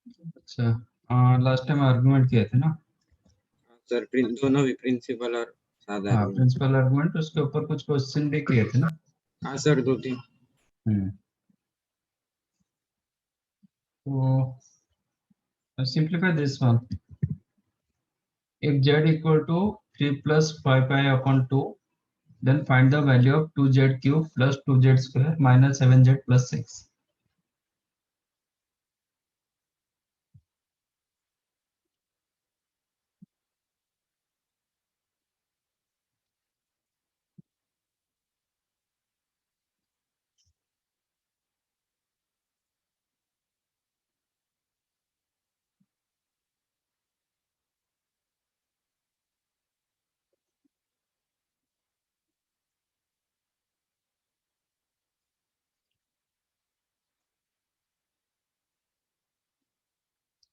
अच्छा, last time argument किए थे ना? सर दोनों भी प्रिंसिपल और सादा हाँ, आर्गुमेंट। प्रिंसिपल आर्गुमेंट, उसके ऊपर कुछ क्वेश्चन भी किए थे ना? हाँ सर, 2-3। तो simplify this one. If z equal to 3 plus 5 pi upon 2, then find the value of 2z cube plus 2z square minus 7z plus 6.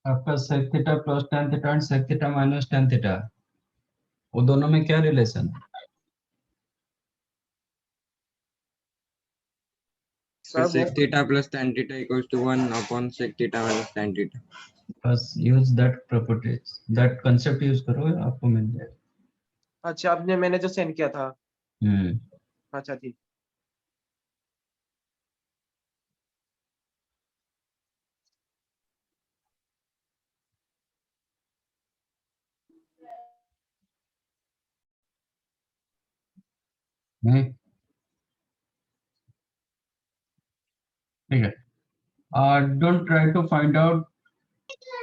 आपका sec theta plus tan theta and sec theta minus tan theta, वो दोनों में क्या relation है? sec theta plus tan theta equals to 1 upon sec theta minus tan theta. बस use that properties, that concept use करो, आपको मिल जाएगा। अच्छा, आपने मैंने जो सेंड किया था। हम्म अच्छा ठीक। नहीं, ठीक है। Don't try to find out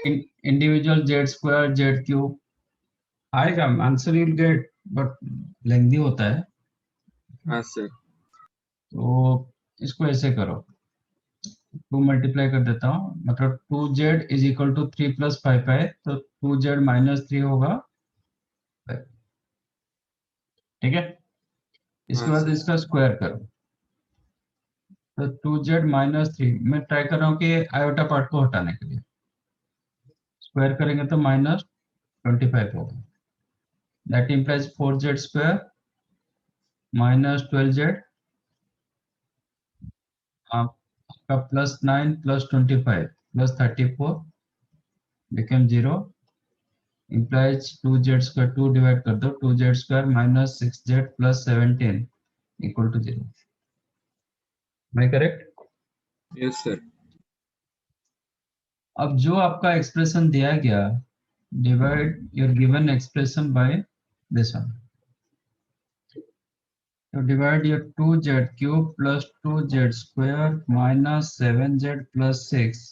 individual z square z cube, आएगा answer you'll get, but lengthy होता है। हाँ सर। तो इसको ऐसे करो, 2 मल्टीप्लाई कर देता हूँ, मतलब 2z is equal to 3 plus 5 है, तो 2z माइनस 3 होगा, ठीक है। इसके हाँ बाद सर। इसका स्क्वायर करो, तो 2z माइनस 3, मैं ट्राई कर रहा हूँ कि आयोटा पार्ट को हटाने के लिए, स्क्वायर करेंगे तो माइनस 25 होगा, that implies 4z square minus 12z, आपका plus 9 plus 25 plus 34 become 0, implies 2z square 2 divide कर दो, 2z square minus 6z plus 17 equal to 0. Am I correct? Yes sir. अब जो आपका एक्सप्रेशन दिया गया, divide your given expression by this one, तो divide your 2z cube plus 2z square minus 7z plus 6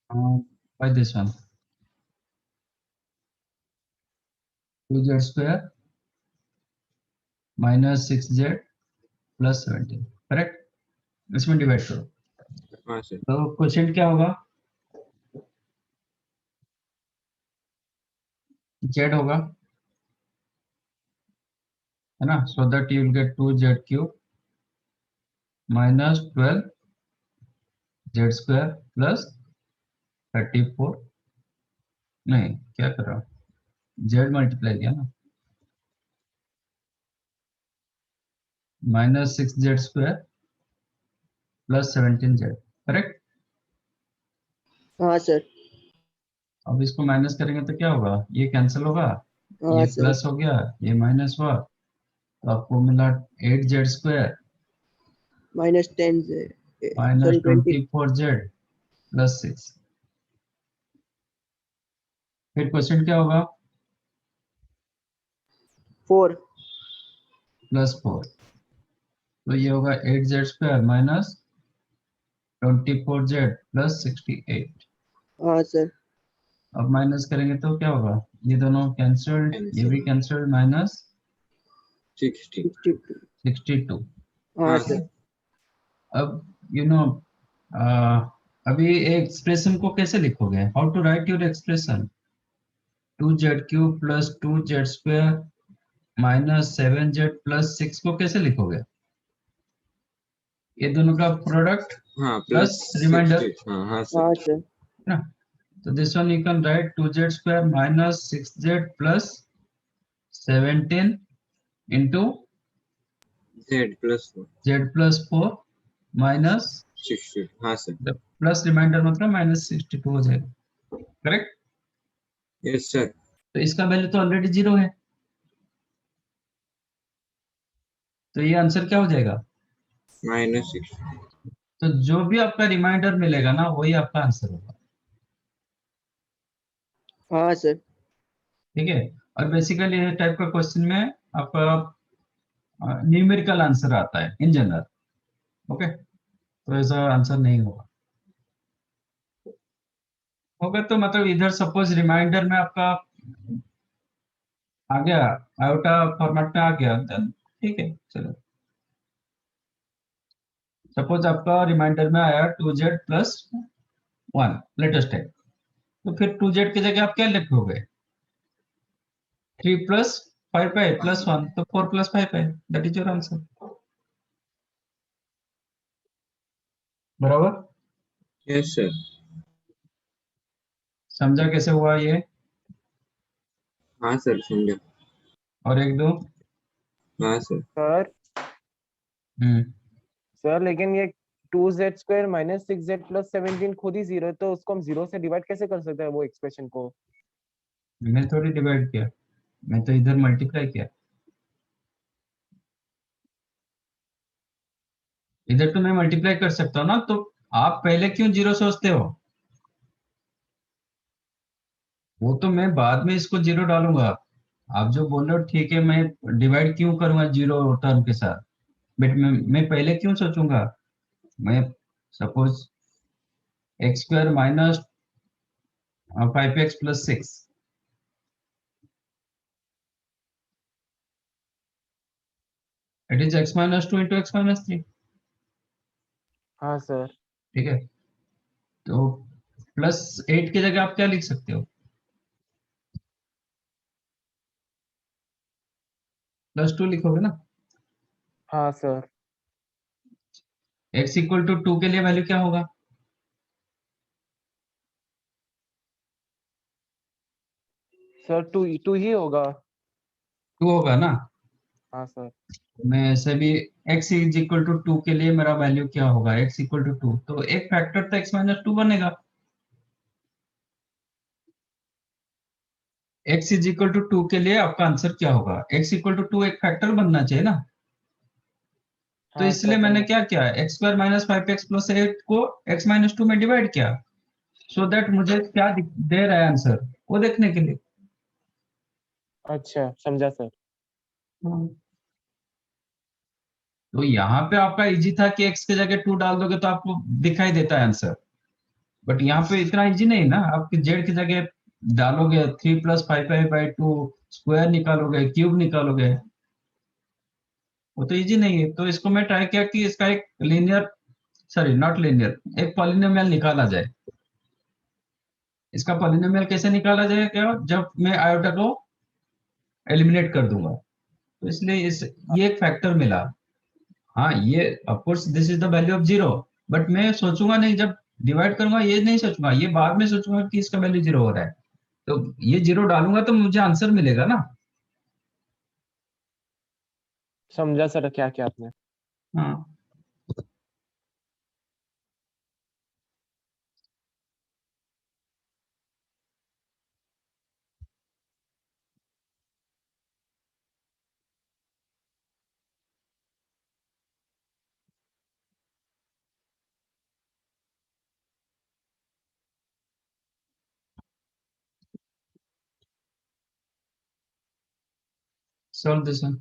by this one, 2z square minus 6z plus 17, correct? इसमें divide करो। हाँ sir. तो क्वेश्चन क्या होगा? z होगा, है ना, सो that you will gate 2z cube minus 12z square plus 34, नहीं क्या कर रहा हूँ, z मल्टीप्लाई किया ना, minus 6z square plus 17z, correct? हाँ सर। अब इसको माइनस करेंगे तो क्या होगा, ये कैंसिल होगा, हाँ ये सर। प्लस हो गया, ये माइनस हुआ, तो आपको मिला 8z स्क्वायर माइनस 10 से माइनस सॉरी 20। 24z plus 6। फिर क्वेश्चन क्या होगा, 4 प्लस 4, तो ये होगा 8z square minus 24z plus 68। हाँ सर। अब माइनस करेंगे तो क्या होगा, ये दोनों कैंसिल्ड, ये भी कैंसिल्ड, माइनस 60। 62। 62। हाँ हाँ सर। सर। अब यू नो अभी एक्सप्रेशन को कैसे लिखोगे, how to write your expression, 2z cube plus 2z square minus 7z plus 6 को कैसे लिखोगे, ये दोनों का प्रोडक्ट हाँ प्लस प्लस रिमाइंडर, 60। हाँ हाँ सर। सर। ना, तो this one you can right 2z square minus 6z plus 17 into Z plus 4 z plus 4 minus 60, हाँ सर। प्लस रिमाइंडर मतलब -62 हो जाएगा, करेक्ट। Yes sir. तो इसका वैल्यू तो ऑलरेडी 0 है, तो ये आंसर क्या हो जाएगा? -60। तो जो भी आपका रिमाइंडर मिलेगा ना वही आपका आंसर होगा, हाँ सर। ठीक है। और बेसिकली ये टाइप का क्वेश्चन में आपका न्यूमेरिकल आंसर आता है इन जनरल, ओके। तो ऐसा आंसर नहीं होगा, होगा तो मतलब इधर सपोज रिमाइंडर में आपका आ गया, आयोटा फॉर्मेट में आ गया, then ठीक है, चलो। सपोज आपका रिमाइंडर में आया 2z+1 लेटेस्ट है, तो फिर 2z की जगह आप क्या लिखोगे? 3 + 5 है +1, तो 4 + 5 है, दैट इज योर आंसर, बराबर। Yes sir. समझा कैसे हुआ ये? हाँ सर, समझा। और एक दो। हाँ सर। सर हम्म सर लेकिन ये 2z² - 6z + 17 खुद ही 0 है, तो उसको हम 0 से डिवाइड कैसे कर सकते हैं वो एक्सप्रेशन को? मैं थोड़ी डिवाइड किया, मैं तो इधर मल्टीप्लाई किया, इधर तो मैं मल्टीप्लाई कर सकता हूँ ना, तो आप पहले क्यों 0 सोचते हो? वो तो मैं बाद में इसको 0 डालूंगा, आप जो बोल रहे हो ठीक है, मैं डिवाइड क्यों करूंगा 0 टर्म के साथ, बट मैं पहले क्यों सोचूंगा? मैं suppose x² - 5x + 6, it is x - 2 × x - 3, हाँ सर। ठीक है। तो +8 की जगह आप क्या लिख सकते हो? +2 लिखोगे ना। हाँ सर। x = 2 के लिए वैल्यू क्या होगा? सर 2 ही होगा। 2 होगा ना। हाँ सर। मैं ऐसे भी x = 2 के लिए मेरा वैल्यू क्या होगा? x = 2, तो एक फैक्टर तो x - 2 बनेगा। x = 2 के लिए आपका आंसर क्या होगा? x = 2 एक फैक्टर बनना चाहिए ना, तो हाँ इसलिए सर मैंने समझा। क्या किया, x² - 5x + 8 को x - 2 में डिवाइड किया, सो दैट मुझे क्या दे रहा है आंसर वो देखने के लिए। अच्छा समझा सर। तो यहाँ पे आपका इजी था कि x की जगह 2 डाल दोगे तो आपको दिखाई देता है आंसर, बट यहाँ पे इतना इजी नहीं ना, आप z की जगह डालोगे 3 + 5/2, स्क्वायर निकालोगे, क्यूब निकालोगे, वो तो इजी नहीं है। तो इसको मैं ट्राई किया कि इसका एक लीनियर, सॉरी नॉट लीनियर, एक पॉलिनोमियल निकाला जाए। इसका पॉलिनोमियल कैसे निकाला जाए क्या, जब मैं आयोटा को एलिमिनेट कर दूंगा, तो इसलिए इस ये एक फैक्टर मिला। हाँ, ये of course this is the value of 0, but मैं सोचूंगा नहीं जब डिवाइड करूंगा, ये नहीं सोचूंगा, ये बाद में सोचूंगा कि इसका वैल्यू 0 हो रहा है, तो ये 0 डालूंगा तो मुझे आंसर मिलेगा ना। समझा सर क्या क्या आपने। हाँ। Solve this one.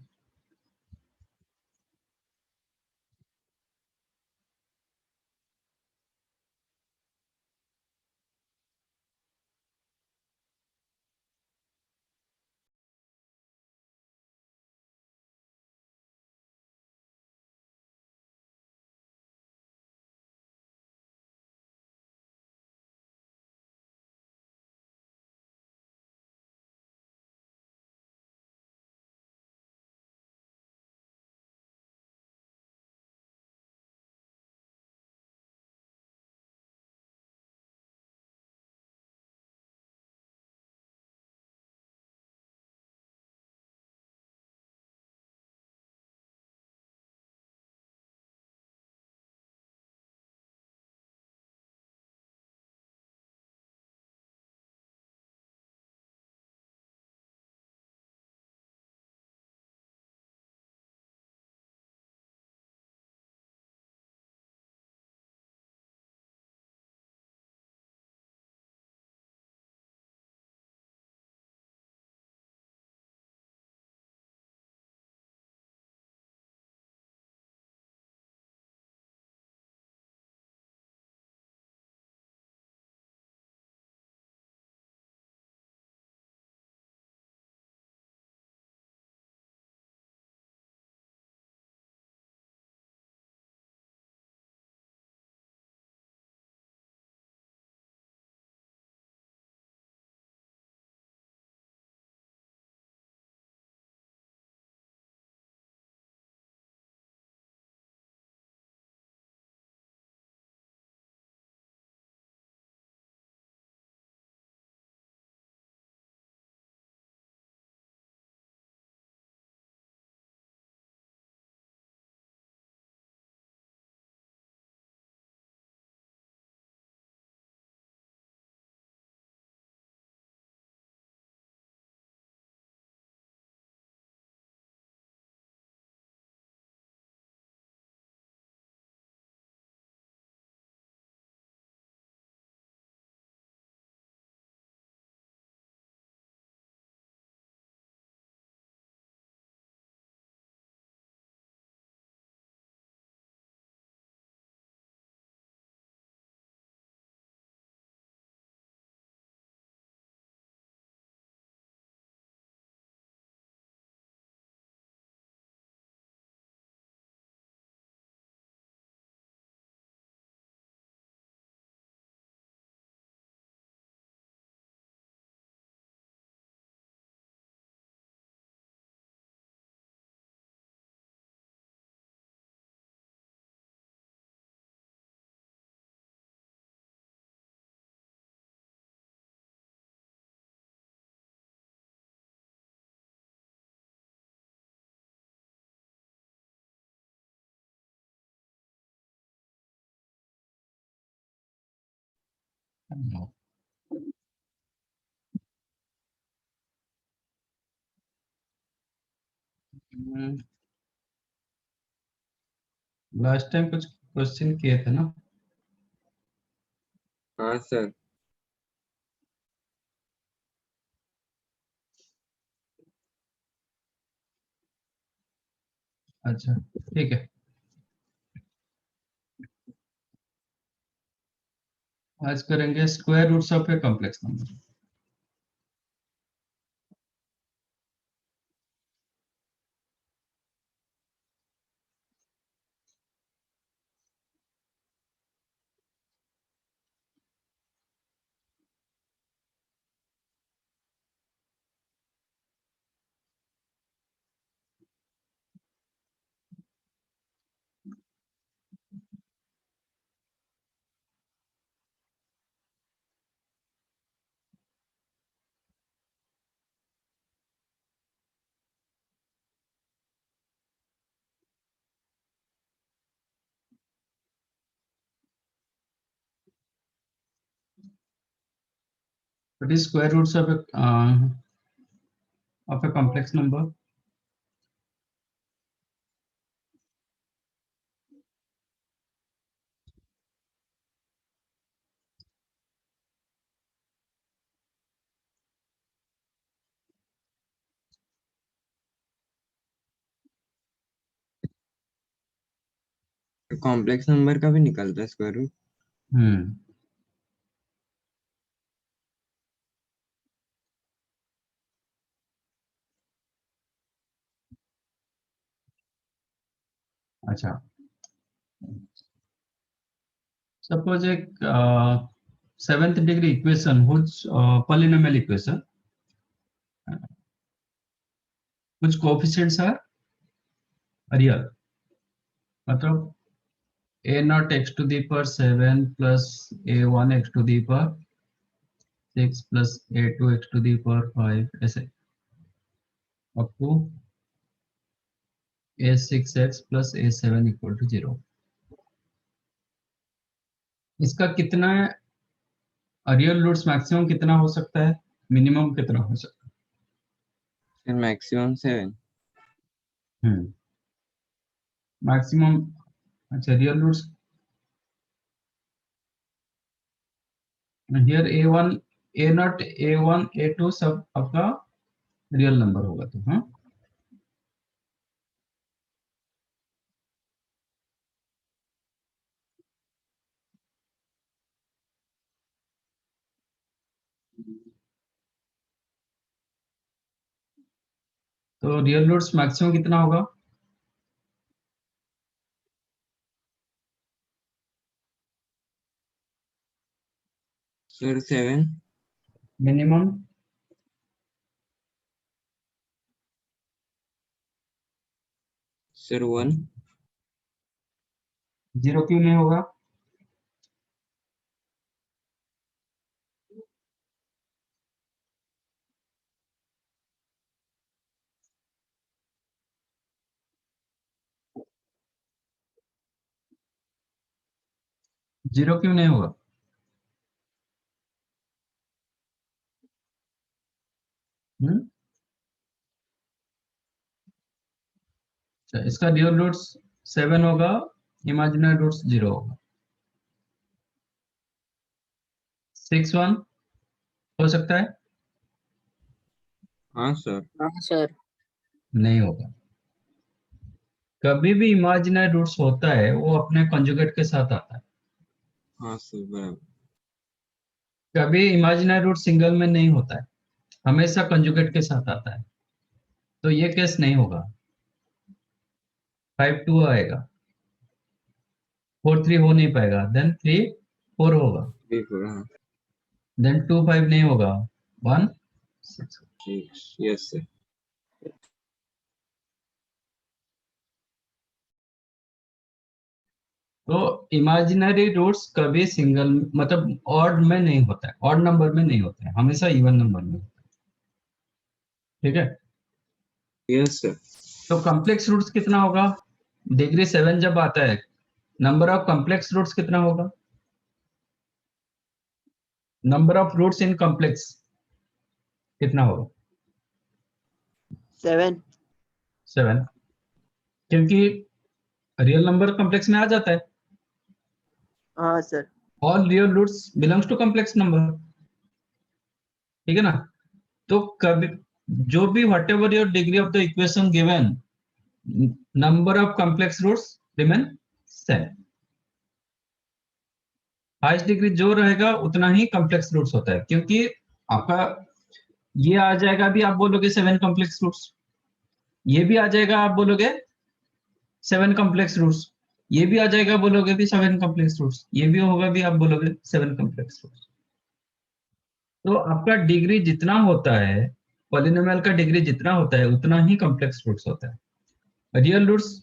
Last time कुछ क्वेश्चन किए थे ना? हाँ सर। अच्छा ठीक है, आज करेंगे square roots of a complex number. What is square roots of a complex number? Complex number का भी निकलता है स्क्वायर रूट? अच्छा, सपोज एक 7th degree equation which polynomial equation which coefficients are real, मतलब a0 x to the power 7 plus a1 x to the power 6 plus a2 x to the power 5 ऐसे up to a6x plus a7 equal to 0। इसका कितना real roots maximum कितना हो सकता है, minimum कितना हो सकता सर मैक्सिमम 7। है? मैक्सिमम, अच्छा real roots here a1 a0 a1 a2 सब आपका रियल नंबर होगा, तो हाँ तो रियल रूट्स मैक्सिमम कितना होगा? सर 7। Minimum sir 1। 0 क्यों नहीं होगा? जीरो क्यों नहीं होगा? अच्छा, इसका रियल रूट्स 7 होगा, इमेजिनरी रूट्स 0 होगा। 6 1 हो सकता है? हाँ सर। हाँ सर। नहीं होगा। कभी भी इमेजिनरी रूट्स होता है वो अपने कंजुगेट के साथ आता है, हाँ सर बराबर। कभी इमेजिनरी रूट सिंगल में नहीं होता है, हमेशा कंजुगेट के साथ आता है, तो ये केस नहीं होगा। 5 2 आएगा, 4 3 हो नहीं पाएगा, देन 3 4 होगा, बिल्कुल हाँ। देन 2 5 नहीं होगा, 1 6। Yes sir. तो इमेजिनरी रूट्स कभी सिंगल मतलब ऑड में नहीं होता है, ऑड नंबर में नहीं होता है, हमेशा इवन नंबर में होता है। ठीक है, यस सर। तो कॉम्प्लेक्स रूट्स कितना होगा? डिग्री 7 जब आता है, नंबर ऑफ कॉम्प्लेक्स रूट्स कितना होगा? Number of roots in complex कितना होगा? 7. 7, क्योंकि रियल नंबर कॉम्प्लेक्स में आ जाता है. हाँ sir. All real roots belongs to complex number. ठीक है ना? तो कभी जो भी whatever your degree of the equation given, number of complex roots remain same. Highest degree जो रहेगा उतना ही कॉम्प्लेक्स रूट्स होता है, क्योंकि आपका ये आ जाएगा भी, आप बोलोगे 7 कॉम्प्लेक्स रूट्स, ये भी आ जाएगा आप बोलोगे 7 कॉम्प्लेक्स रूट्स, ये भी आ जाएगा बोलोगे भी 7 कॉम्प्लेक्स रूट्स, ये भी होगा भी आप बोलोगे 7 कॉम्प्लेक्स रूट्स. तो आपका डिग्री जितना होता है, पॉलिनोमियल का डिग्री जितना होता है उतना ही कॉम्प्लेक्स रूट्स होता है. रियल रूट्स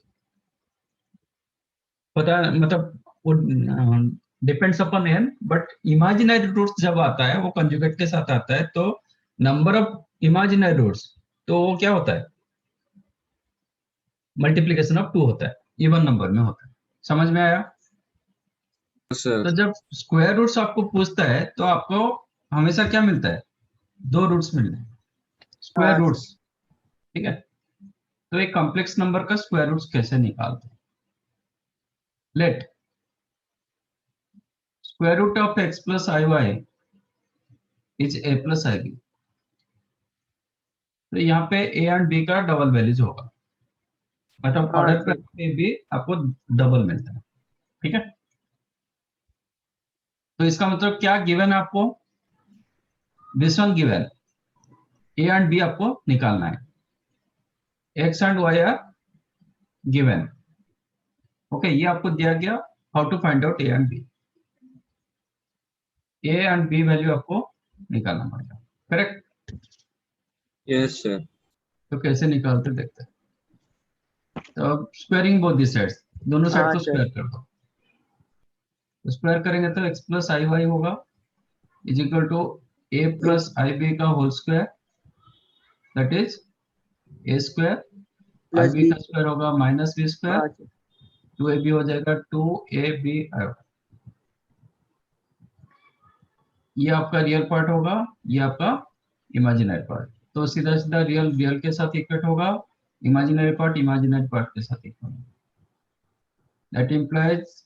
पता मतलब depends upon n, but imaginary roots जब आता है वो कंजुगेट के साथ आता है, तो नंबर ऑफ इमेजिनरी रूट्स तो वो क्या होता है, मल्टीप्लीकेशन ऑफ 2 होता है, इवन नंबर में होता है. समझ में आया? सर. तो जब स्क्वायर रूट्स आपको पूछता है तो आपको हमेशा क्या मिलता है, 2 रूट्स मिलते हैं, स्क्वायर हाँ रूट्स. ठीक है? तो एक कॉम्प्लेक्स नंबर का स्क्वायर रूट्स कैसे निकालते हैं? Let square root of x plus i y is a plus i b. तो यहाँ पे a एंड b का डबल वैल्यूज होगा, मतलब हाँ ऑर्डर सर. पे भी आपको डबल मिलता है. ठीक है? तो इसका मतलब क्या गिवन है आपको, this one given, a and b आपको निकालना है, x and y are given. Okay, ये आपको दिया गया, how to find out a and b. a and b value आपको निकालना पड़ेगा. करेक्ट? Yes sir. तो कैसे निकालते देखते हैं. तो स्क्वायरिंग बोथ दी साइड्स, दोनों साइड हाँ को सर. स्क्वायर कर दो. स्क्वायर करेंगे तो x प्लस आई वाई होगा is equal to a plus i b का whole square, that is a square. I plus b b. का स्क्वायर होगा माइनस बी स्क्वायर, हाँ सर. 2ab हो जाएगा 2ab. ये आपका रियल पार्ट होगा, ये आपका इमेजिनरी पार्ट. तो सीधा सीधा रियल रियल के साथ इक्वट होगा, इमेजिनरी पार्ट के साथ इक्वट होगा. दैट इंप्लाइज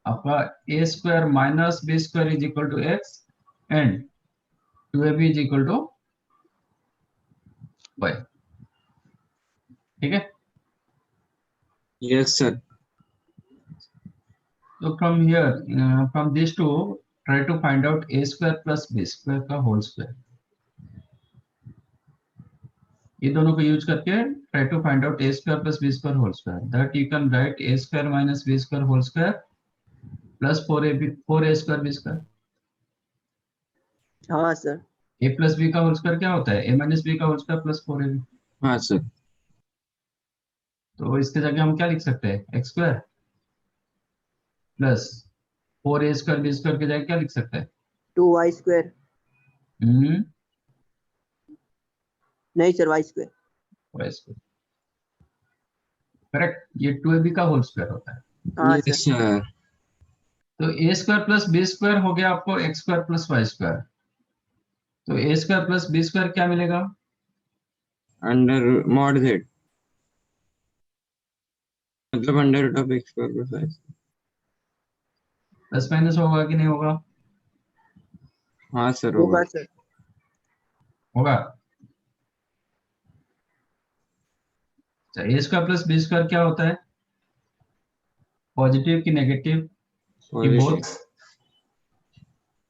आपका a square minus b square is equal to x and 2ab is equal to y. ठीक है? Yes sir. So from here, from these two, try to find out a square plus b square का whole square. ये दोनों को use करके try to find out a square plus b square whole square. That you can write a square minus b square whole square plus 4a square b square. हाँ sir. a plus b का whole square क्या होता है, a minus b का whole square plus 4ab. हाँ sir. तो इसके जगह हम क्या लिख सकते हैं, x square plus 4a square b square की जगह क्या लिख सकते हैं? 2y square. हम्म, नहीं sir, y square. y square. Correct? ये 2ab का होल स्क्वायर होता है. हाँ यस सर. सर. तो a square plus b square हो गया आपको x square plus y square. तो a square plus b square क्या मिलेगा, अंडर मॉड जेड, मतलब under root of x square plus y. Plus minus होगा कि नहीं होगा? हाँ सर होगा होगा. सर. होगा. A square plus b square क्या होता है, पॉजिटिव की नेगेटिव की positive. Both.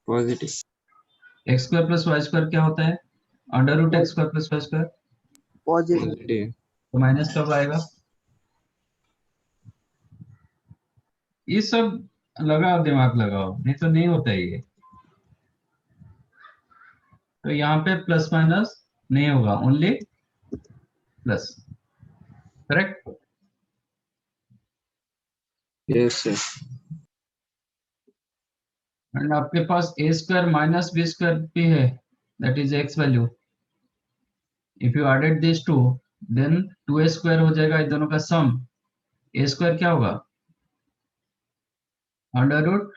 Positive. X square plus y square क्या होता है, under root x square plus y square. Positive. Positive. तो माइनस कब आएगा? ये सब लगाओ, दिमाग लगाओ, नहीं तो नहीं होता है ये. तो यहाँ पे प्लस माइनस नहीं होगा, only plus. Correct? Yes sir. And आपके पास a square minus b square भी है, that is x value. If you added this two, then 2a square हो जाएगा, इन दोनों का सम. ए स्क्वायर क्या होगा, under root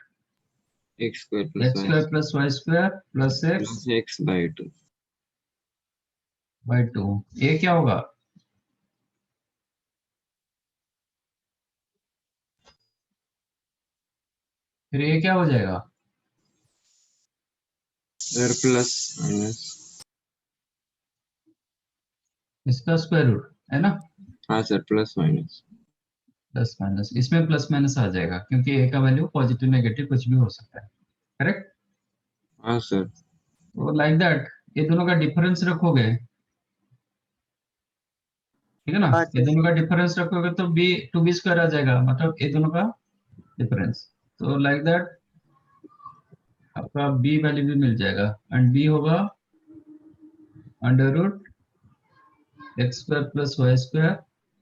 x square x plus y square plus y square plus x plus x by 2. by 2, ये क्या होगा? फिर ये क्या हो जाएगा? सर प्लस माइनस, इसका स्क्वायर रूट है ना, हाँ sir plus minus, plus minus, इसमें प्लस माइनस आ जाएगा क्योंकि ए का वैल्यू पॉजिटिव नेगेटिव कुछ भी हो सकता है, करेक्ट? हाँ सर तो लाइक दैट ये दोनों का डिफरेंस रखोगे, ठीक है ना, हाँ ये सर। दोनों का डिफरेंस रखोगे तो बी टू बी स्क्वायर आ जाएगा, मतलब ये दोनों का डिफरेंस। तो लाइक दैट आपका बी वैल्यू भी मिल जाएगा एंड बी होगा under root x square plus y square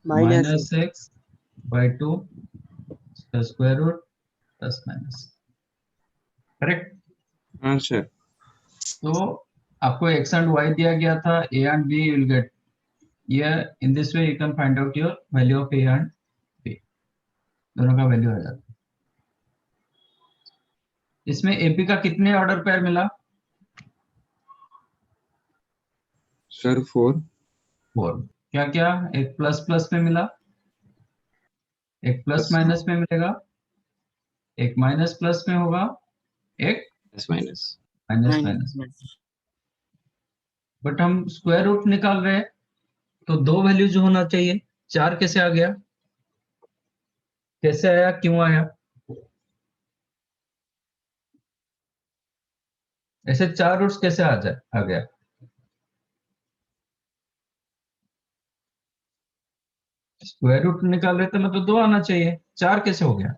minus minus x by 2 square root plus minus, correct? हाँ सर तो आपको x एंड y दिया गया था, a and b you will get here in this way you can find out your value of a and b, दोनों का value आ जाता है। इसमें ab का कितने ऑर्डर पेयर मिला? सर 4, 4। क्या क्या? एक प्लस प्लस में मिला, एक प्लस प्लस माइनस में मिलेगा, एक माइनस प्लस में होगा, एक माइनस, माइनस माइनस। बट हम स्क्वायर रूट निकाल रहे हैं तो दो वैल्यू जो होना चाहिए, 4 कैसे आ गया? कैसे आया, क्यों आया? ऐसे 4 रूट्स कैसे आ गया? स्क्वायर रूट निकाल रहे थे मतलब 2 आना चाहिए, 4 कैसे हो गया?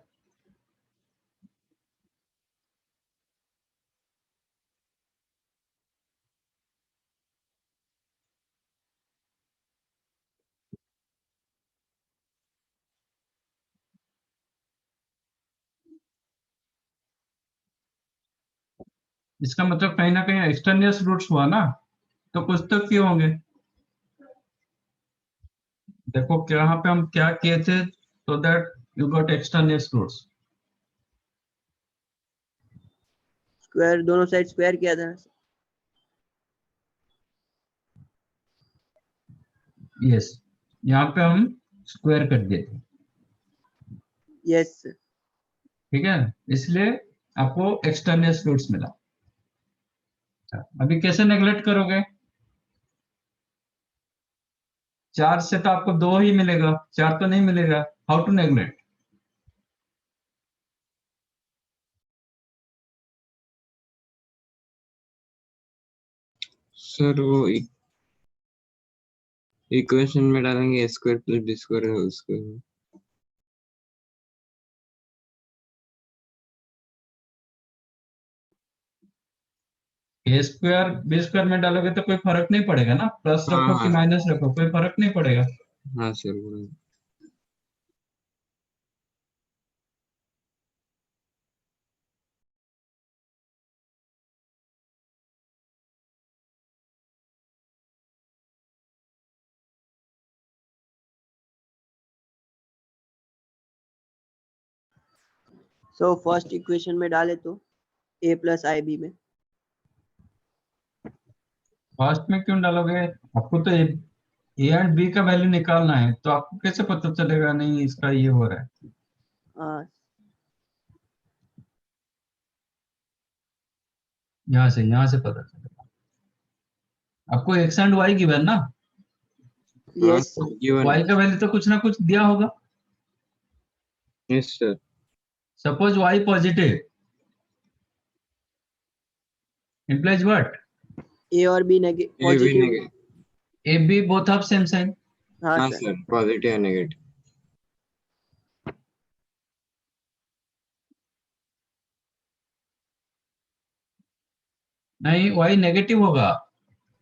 इसका मतलब कहीं ना कहीं एक्सटर्नियस रूट्स हुआ ना, तो कुछ तो क्यों होंगे। देखो क्या यहाँ पे हम क्या किए थे, so that you got extraneous roots. Square, दोनों साइड स्क्वायर किया था। यस, यहाँ पे हम स्क्वायर कर दिए थे, यस सर। ठीक है, इसलिए आपको एक्सटर्नियस रूट्स मिला। अभी कैसे नेग्लेक्ट करोगे? 4 से तो आपको 2 ही मिलेगा, 4 तो नहीं मिलेगा, हाउ टू नेग्लेक्ट? सर वो इक्वेशन में डालेंगे a square plus b square whole square. A square b square में डालोगे तो कोई फर्क नहीं पड़ेगा ना, प्लस हाँ रखो कि हाँ माइनस रखो कोई फर्क नहीं पड़ेगा। हाँ सर बराबर। सो फर्स्ट इक्वेशन में डाले तो a प्लस आई बी में। फर्स्ट में क्यों डालोगे? आपको तो ए एंड बी का वैल्यू निकालना है, तो आपको कैसे पता चलेगा नहीं इसका ये हो रहा है? हाँ यहाँ से पता चलेगा। आपको एक्स एंड वाई गिवन ना, यस हाँ गिवन वाई का वैल्यू तो कुछ ना कुछ दिया होगा। Yes sir. Suppose y positive implies what? A और बी ए भी positive. Negative. A b both of same sign. हाँ हाँ सर। सर पॉजिटिव और नेगेटिव। नहीं, वाई नेगेटिव होगा,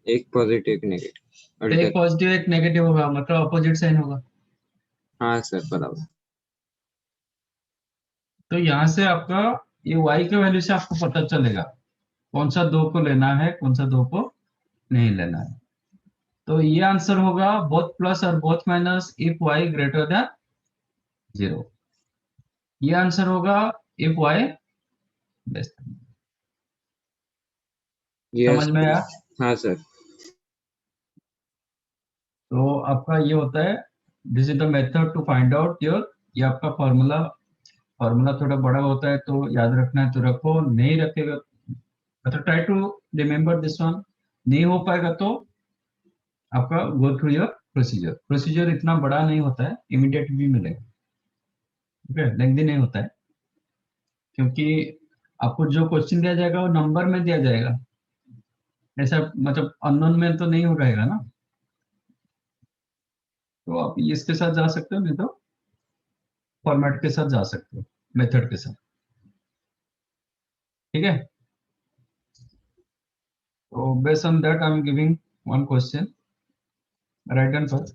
एक पॉजिटिव एक नेगेटिव तो एक अल्टर। पॉजिटिव एक नेगेटिव होगा, मतलब अपोजिट साइन होगा। हाँ सर बराबर। तो यहाँ से आपका ये वाई के वैल्यू से आपको पता चलेगा कौन सा 2 को लेना है, कौन सा 2 को नहीं लेना है। तो ये आंसर होगा बोथ प्लस और both minus if y greater than 0। ये आंसर होगा इफ वाई Best. Yes. समझ में आया? हाँ सर. तो आपका ये होता है, this is the method to find out your, ये आपका फॉर्मूला थोड़ा बड़ा होता है तो याद रखना है तो रखो, नहीं रखेगा मतलब try to remember this one, नहीं हो पाएगा तो आपका गो थ्रू योर प्रोसीजर इतना बड़ा नहीं होता है, इमीडिएट भी मिलेगा, ठीक है, लेंथी नहीं होता है, क्योंकि आपको जो क्वेश्चन दिया जाएगा वो नंबर में दिया जाएगा, ऐसा मतलब अननोन में तो नहीं हो रहेगा ना, तो आप इसके साथ जा सकते हो, नहीं तो फॉर्मेट के साथ जा सकते हो, मेथड के साथ, ठीक है। तो based on that I am giving one question, right answer.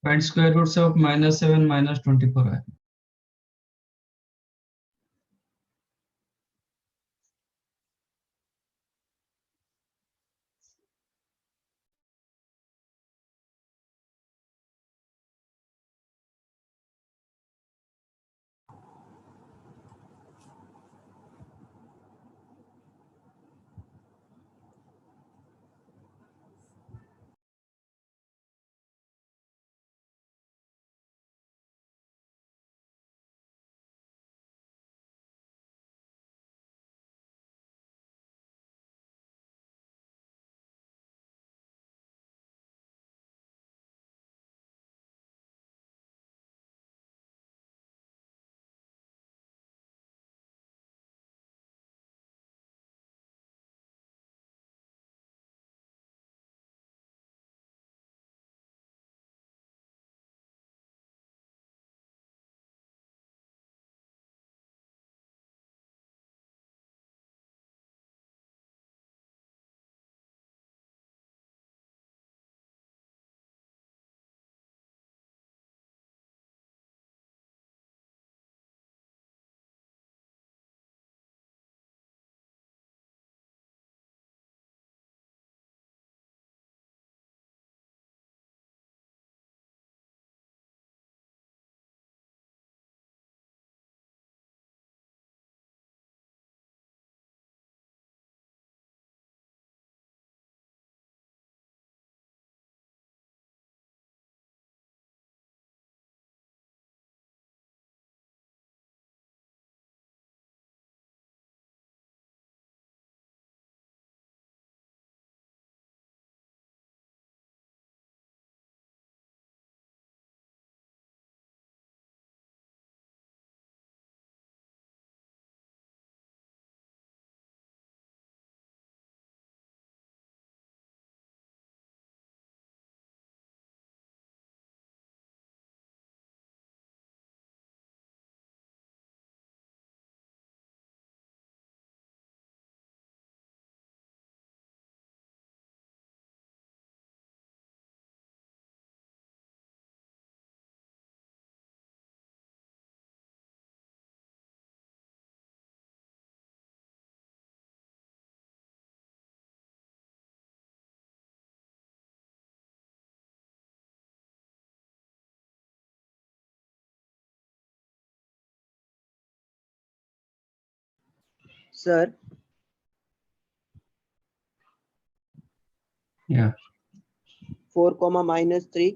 Find square roots of -7 -24 है। सर या 4 comma -3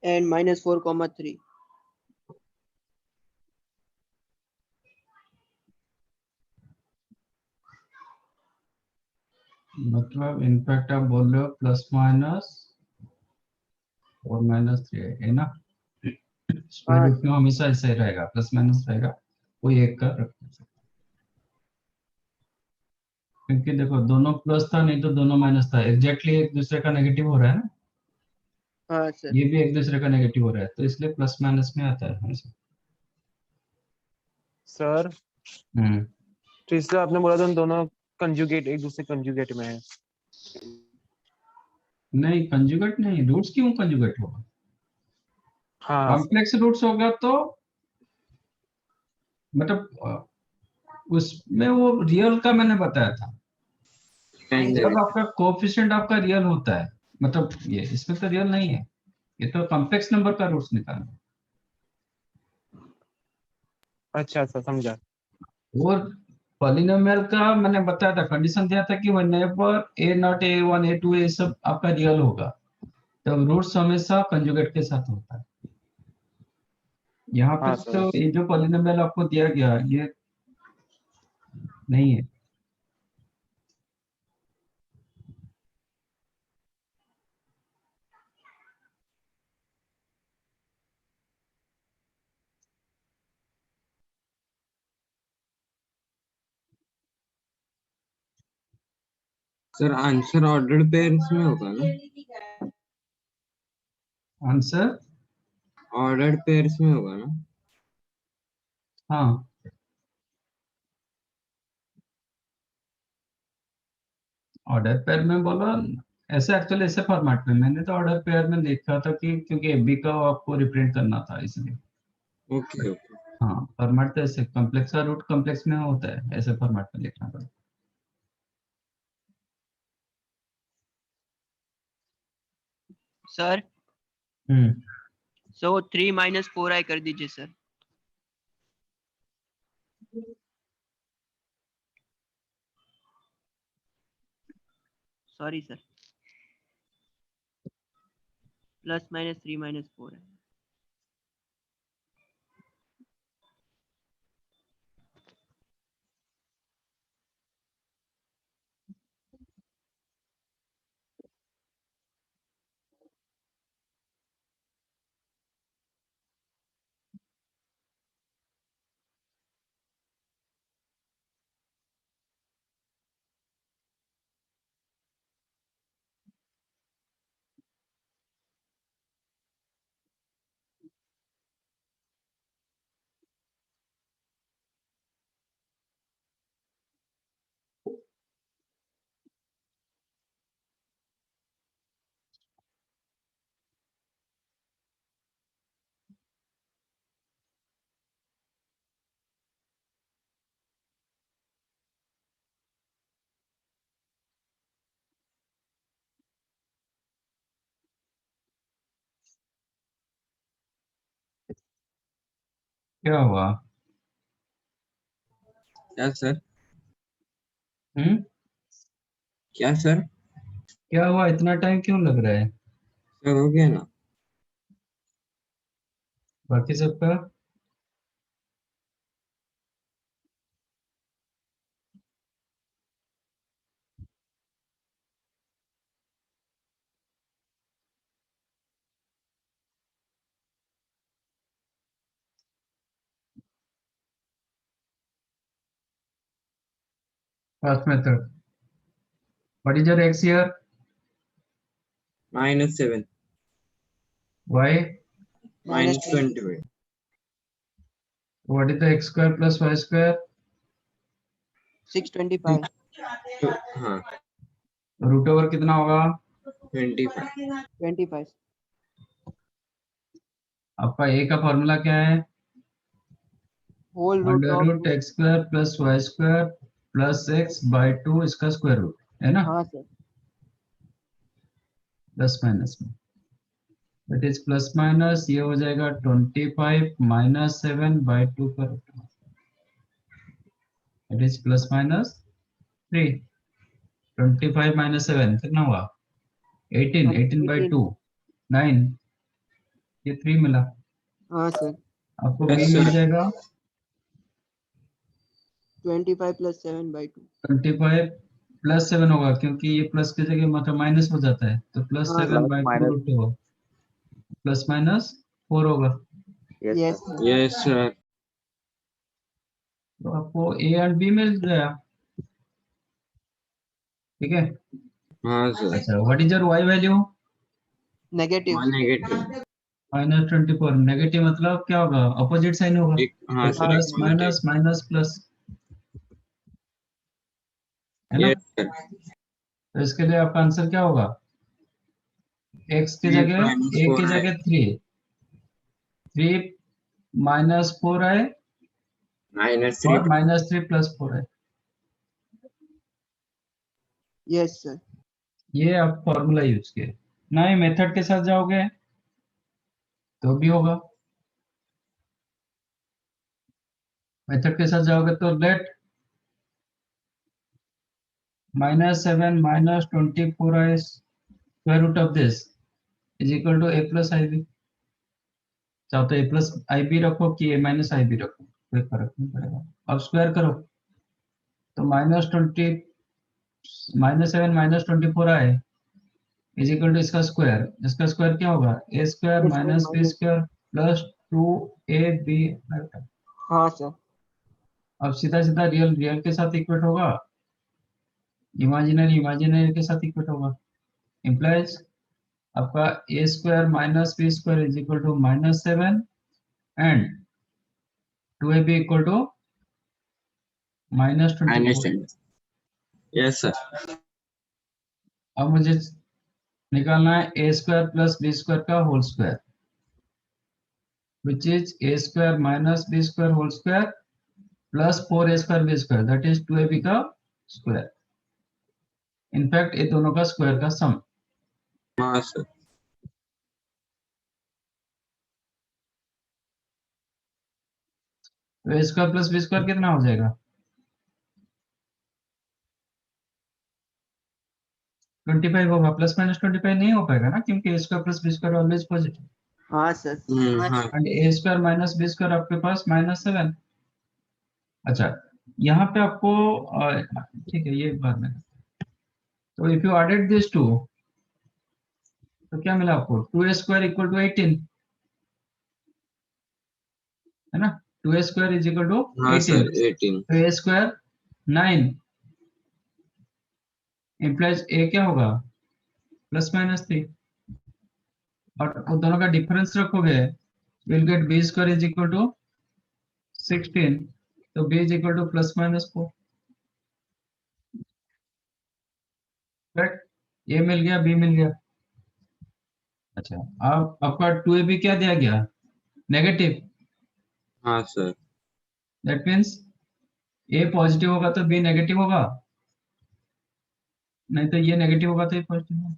and -4 comma 3. मतलब इनफैक्ट आप बोल रहे हो प्लस माइनस और -3 है ना? स्क्वायर रूट में हमेशा ऐसे ही रहेगा, प्लस माइनस रहेगा, कोई एक का रख सकते, क्योंकि देखो दोनों प्लस था नहीं तो दोनों माइनस था, एग्जैक्टली एक दूसरे का नेगेटिव हो रहा है ना, हाँ सर। ये भी एक दूसरे का नेगेटिव हो रहा है, तो इसलिए प्लस माइनस में आता है हमेशा। सर हम्म तो इसलिए आपने बोला था दोनों कंजुगेट, एक दूसरे कंजुगेट में है। नहीं, कंजुगेट नहीं, रूट्स क्यों कंजुगेट होगा? हाँ कॉम्प्लेक्स रूट्स होगा तो मतलब उसमें वो रियल का मैंने बताया था, जब आपका कोएफिशिएंट आपका रियल होता है, मतलब ये इसमें तो रियल नहीं है, ये तो कॉम्प्लेक्स नंबर का रूट्स निकालना। अच्छा अच्छा समझा। और पॉलिनोमियल का मैंने बताया था, कंडीशन दिया था कि whenever a not a one a two a सब आपका रियल होगा, तब रूट्स हमेशा कंजुगेट के साथ होता है। यहाँ पे हाँ सर। तो ये जो पॉलिनोमियल आपको दिया गया ये नहीं है। सर आंसर ऑर्डर्ड पेयर्स में होगा ना? आंसर ऑर्डर्ड पेयर्स में होगा ना? हाँ, ऑर्डर पेयर में बोला, ऐसे एक्चुअली ऐसे फॉर्मेट में मैंने तो ऑर्डर पेयर में लिखा था कि क्योंकि एबी का आपको रिप्रेजेंट करना था इसलिए। Okay okay. हाँ, फॉर्मेट तो ऐसे कॉम्प्लेक्स का रूट कॉम्प्लेक्स में होता है, ऐसे फॉर्मेट में लिखना पड़ता सर है। सो 3 - 4i कर दीजिए सर। सॉरी सर, +- 3 - 4 है। क्या हुआ? क्या सर? हम्म क्या सर? क्या हुआ, इतना टाइम क्यों लग रहा है? सर हो गया ना? बाकी सबका? First method, what is your x here? -7 y? -20 what is the x square plus y square? 625। हाँ रूट ओवर कितना होगा? 25 25। आपका ए का फॉर्मूला क्या है? Whole root under of. Root x square plus y square plus x by 2 इसका square root है ना? हाँ सर। प्लस माइनस में, दैट इज प्लस माइनस, ये हो जाएगा 25 माइनस 7 बाई 2 का root, that is plus minus 3। 25 minus 7 कितना हुआ? 18, 18 बाई 2 9, ये 3 मिला। हाँ सर। आपको Yes, बी sir. मिल जाएगा 25 प्लस 7 बाई 2। 25 प्लस 7 होगा, क्योंकि ये प्लस की जगह मतलब माइनस हो जाता है, तो प्लस हाँ 7 बाई 2 रूट होगा, प्लस माइनस 4 होगा। Yes sir. Yes, sir. तो आपको ए एंड बी मिल गया, ठीक है। हाँ सर। अच्छा, what is your y value? Negative. Negative. -24। Negative मतलब क्या होगा? अपोजिट साइन होगा, एक हाँ तो सर, प्लस एक माइनस माइनस प्लस, है ना। Yes sir. तो इसके लिए आपका आंसर क्या होगा? एक्स की 3 जगह, minus ए 4 की है। जगह 3 माइनस 4 है -3 और -3 प्लस 4 है। Yes sir. ये आप फॉर्मूला यूज किए ना, ये मेथड के साथ जाओगे तो भी होगा। मेथड के साथ जाओगे तो let -7 -24 square root of this is equal to a plus i b. चाहो तो ए प्लस आई बी रखो कि ए माइनस आई बी रखो, कोई फर्क नहीं पड़ेगा। अब स्क्वायर करो तो -7 -24 आए इज इक्वल टू इसका स्क्वायर क्या होगा? A square minus b square plus 2ab। हाँ सर। अब सीधा सीधा रियल रियल के साथ इक्वेट होगा, इमेजिनरी इमेजिनरी के साथ इक्वेट होगा, इम्प्लाइज आपका a square minus b square is equal to -7 and 2ab equal to -24। Yes sir. अब मुझे निकालना है a square plus b square का whole square, which is a square minus b square whole square plus 4a square b square, that is 2ab का square. In fact ये दोनों का square का सम। हाँ सर। तो a square plus b square कितना हो जाएगा? 25 होगा, प्लस माइनस 25 नहीं हो पाएगा ना, क्योंकि a square plus b square always positive, हाँ सर। हाँ and a square minus b square आपके पास -7। अच्छा, यहाँ पे आपको ठीक है, ये बात में, तो if you added this two तो क्या मिला आपको? 2a स्क्वायर इक्वल टू 18, है ना। 2a square is equal to हाँ 18, सर 18। तो a स्क्वायर 9 इम्प्लाइज a क्या होगा? प्लस माइनस 3, और वो दोनों का डिफरेंस रखोगे will get b square is equal to 16, तो b is equal to plus minus 4, right. a मिल गया, b मिल गया। अच्छा, अब आपका 2ab क्या दिया गया? नेगेटिव, हाँ sir. That means a positive होगा तो b नेगेटिव होगा, नहीं तो ये नेगेटिव होगा तो ये पॉजिटिव होगा।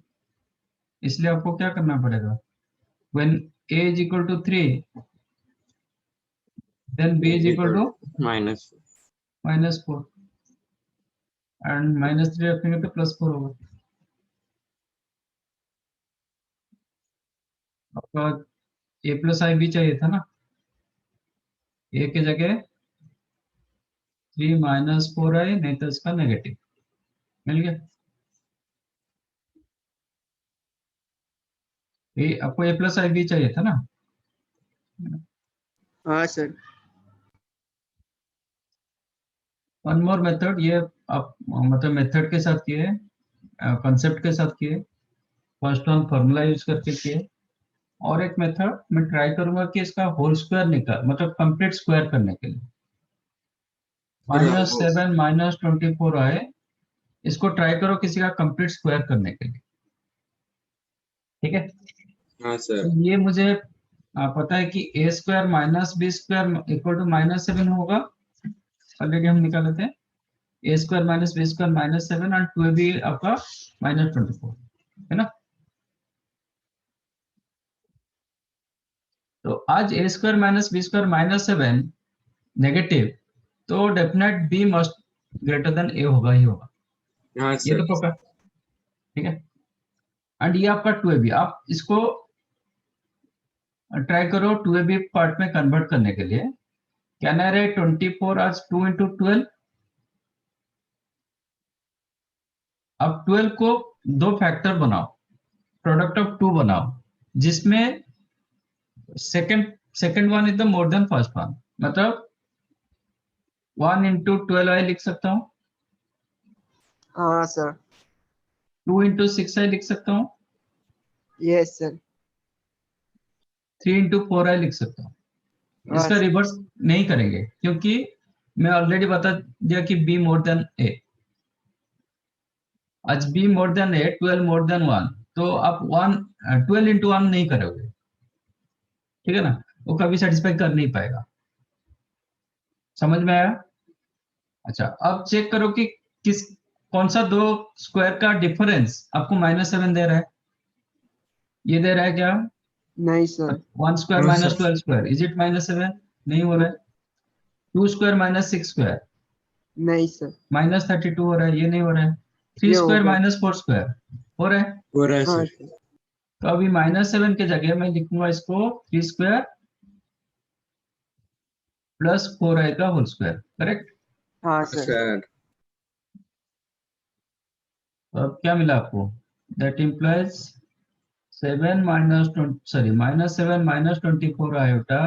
इसलिए आपको क्या करना पड़ेगा? when a is equal to 3 then b is equal to minus. -4 and -3 रखेंगे तो +4 होगा। आपका a प्लस आई बी चाहिए था ना, a की जगह 3 -4 आए, नहीं तो इसका नेगेटिव मिल गया। ये आपको a प्लस आई बी चाहिए था ना। हाँ सर। वन मोर मेथड, ये आप मतलब मेथड के साथ किए, कंसेप्ट के साथ किए, फर्स्ट वन फॉर्मूला यूज करके किए, और एक मेथड मैं ट्राई करूंगा कि इसका होल स्क्वायर निकाल, मतलब कंप्लीट स्क्वायर करने के लिए -7 -24 आए, इसको ट्राई करो किसी का कंप्लीट स्क्वायर करने के लिए, ठीक है। हाँ सर। तो ये मुझे पता है कि a square minus b square equal to -7 होगा, ऑलरेडी हम निकाले थे। a square minus b square -7 और 2ab आपका -24, है ना। आज a square minus b square minus 7 negative, तो definite b must greater than a होगा ही होगा, हाँ ये सर। तो पक्का, ठीक है। एंड ये आपका 2ab, आप इसको ट्राई करो 2ab पार्ट में कन्वर्ट करने के लिए। कैन आई राइट 24 आज 2 इंटू 12। अब 12 को दो फैक्टर बनाओ, प्रोडक्ट ऑफ 2 बनाओ, जिसमें second second one is the more than first one, मतलब 1 इंटू 12 आई लिख सकता हूँ, हाँ सर। 2 इंटू 6 आई लिख सकता हूँ, यस सर। 3 इंटू 4 आई लिख सकता हूँ। हाँ इसका सर। रिवर्स नहीं करेंगे क्योंकि मैं ऑलरेडी बता दिया कि b मोर देन a। आज b more than a, 12 more than 1, तो आप 12 इंटू 1 नहीं करोगे, ठीक है ना, वो कभी सेटिस्फाई कर नहीं पाएगा। समझ में आया? अच्छा, अब चेक करो कि किस कौन सा दो स्क्वायर का डिफरेंस आपको -7 दे रहा है। ये दे रहा है क्या? नहीं सर। 1 स्क्वायर हाँ minus sir. 12 square, is it -7? नहीं हो रहा है। 2 स्क्वायर माइनस 6 स्क्वायर, नहीं सर। -32 हो रहा है, ये नहीं हो रहा है। 3 ये स्क्वायर होगा। माइनस 4 स्क्वायर हो रहा है। हो रहा है हाँ सर। सर। तो अभी -7 के जगह मैं लिखूंगा इसको 3 स्क्वायर प्लस 4 आएगा होल स्क्वायर, करेक्ट। हाँ हाँ सर। सर। तो अब क्या मिला आपको? That implies 7 minus -7 minus 24 iota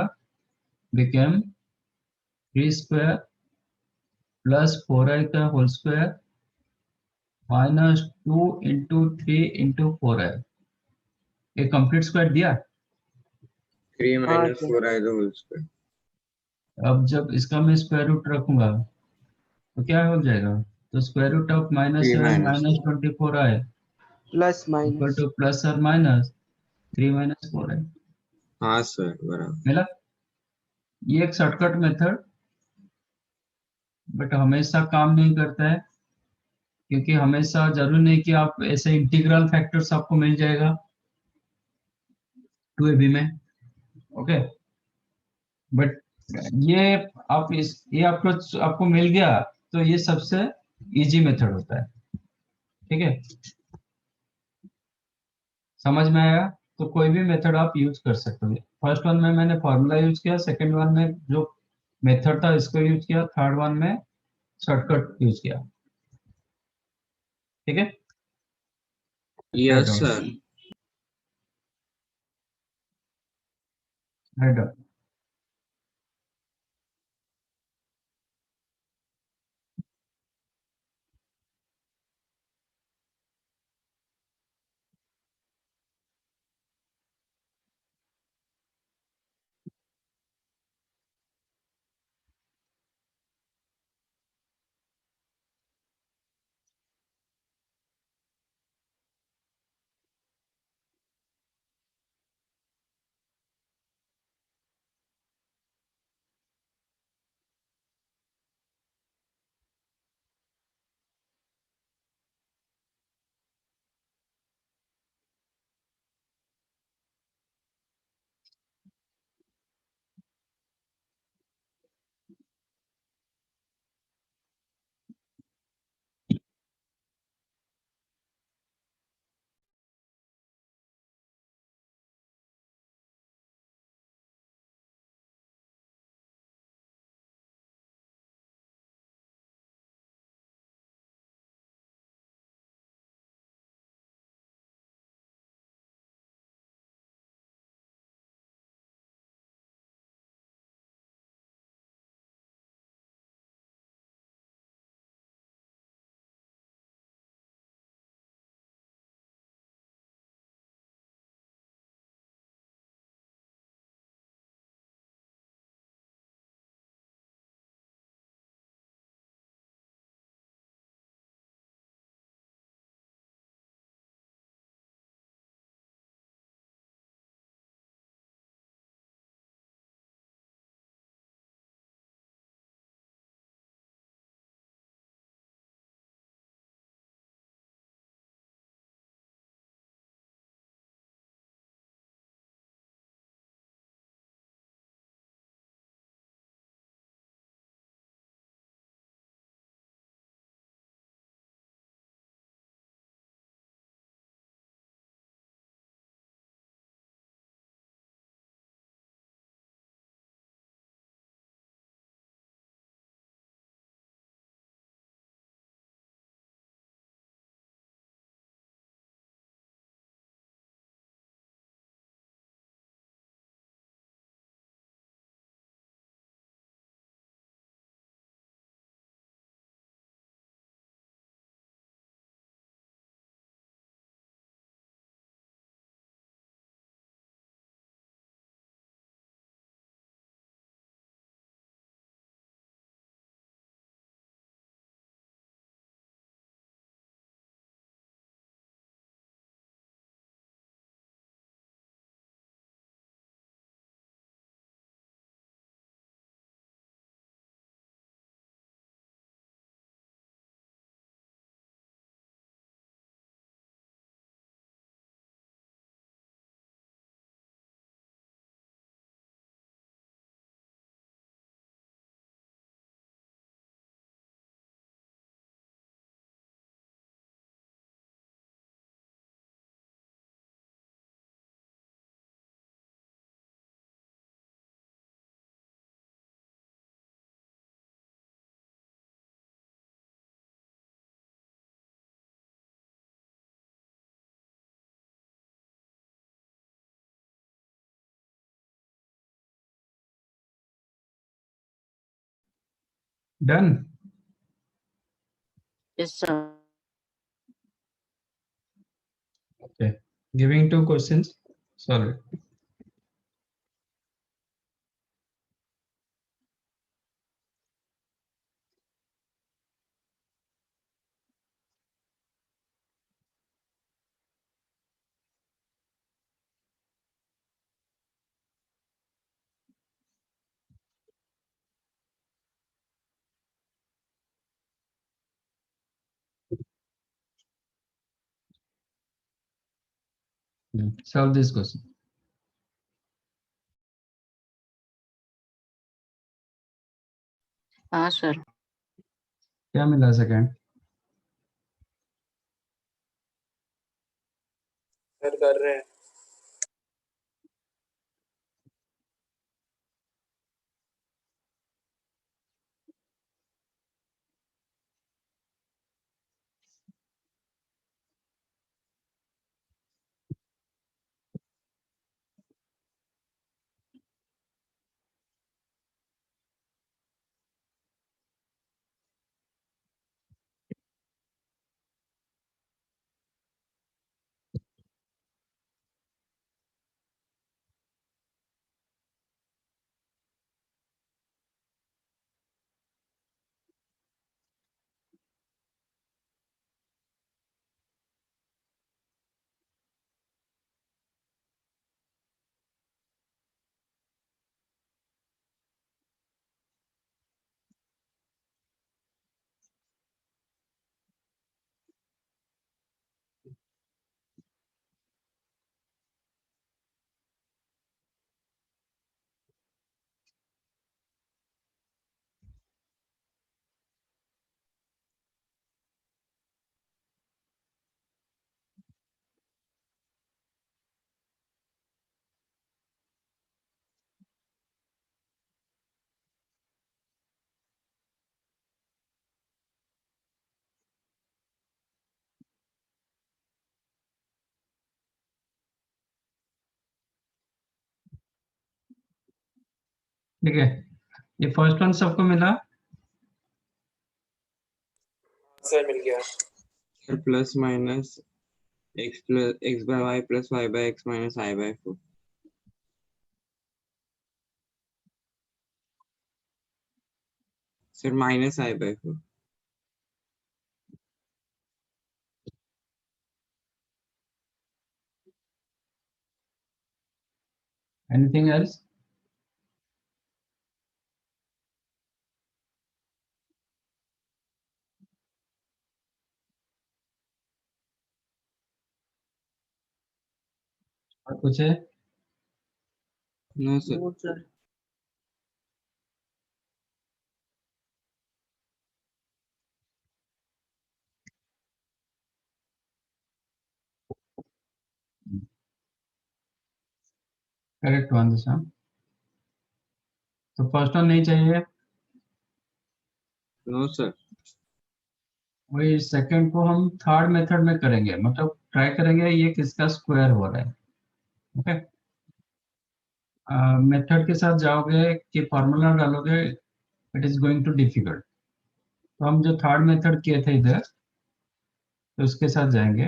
became 3 square plus 4i का whole square -2 into 3 into 4i, एक कंप्लीट स्क्वायर दिया। 3 हाँ माइनस सर। 4 आए तो होल स्क्वायर। अब जब इसका मैं स्क्वायर रूट रखूंगा तो क्या हो जाएगा? तो square root of 3 -7 minus minus 24i plus equal minus. Two plus और माइनस 3 माइनस 4i। हाँ सर बराबर। मिला? ये एक शॉर्टकट मेथड, बट हमेशा काम नहीं करता है, क्योंकि हमेशा जरूरी नहीं कि आप ऐसे इंटीग्रल फैक्टर्स आपको मिल जाएगा 2ab में, ओके। बट ये ये आपको आपको मिल गया तो ये सबसे इजी मेथड होता है, ठीक है। समझ में आया? तो कोई भी मेथड आप यूज कर सकते हो। फर्स्ट वन में मैंने फॉर्मूला यूज किया, सेकंड वन में जो मेथड था इसको यूज किया, थर्ड वन में शॉर्टकट यूज किया, ठीक है। Yes right on, sir. Right on. Done. Yes, sir. Okay, giving 2 questions, solve it. Solve this question. हाँ सर. क्या मिला सेकंड? सर कर रहे हैं. ठीक है, ये फर्स्ट वन सबको मिला. सर मिल गया. Sir plus minus x by y plus y by x minus I by 4. Sir minus I by 4. Anything else? और कुछ है? No sir. No sir. Correct one this one. तो फर्स्ट वन नहीं चाहिए, No sir. वही second को हम third method में करेंगे, मतलब ट्राई करेंगे ये किसका स्क्वायर हो रहा है. ओके, मेथड के साथ जाओगे कि फॉर्मूला डालोगे, it is going to difficult. तो हम जो थर्ड मेथड किए थे इधर, तो उसके साथ जाएंगे,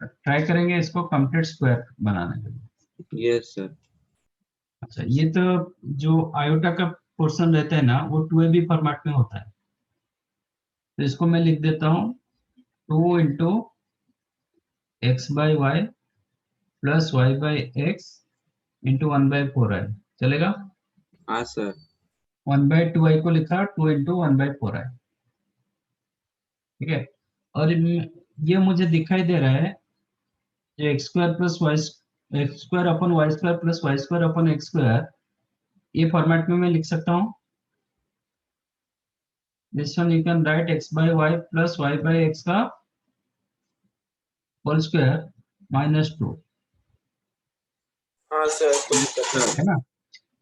ट्राई करेंगे इसको कंप्लीट स्क्वायर बनाने के लिए. Yes sir. अच्छा, ये तो जो आयोटा का पोर्शन रहता है ना, वो 2ab फॉर्मेट में होता है. तो इसको मैं लिख देता हूँ 2 into x by y plus y by x into 1/4i. चलेगा? हाँ सर. 1/2i को लिखा 2 इंटू 1/4i. ठीक है, और ये मुझे दिखाई दे रहा है जो x square plus y, x square upon y square plus y square upon x square, ये फॉर्मेट में मैं लिख सकता हूँ. This one you can write x by y plus y by x का होल स्क्वायर -2. हाँ सर तुम Sir. है ना?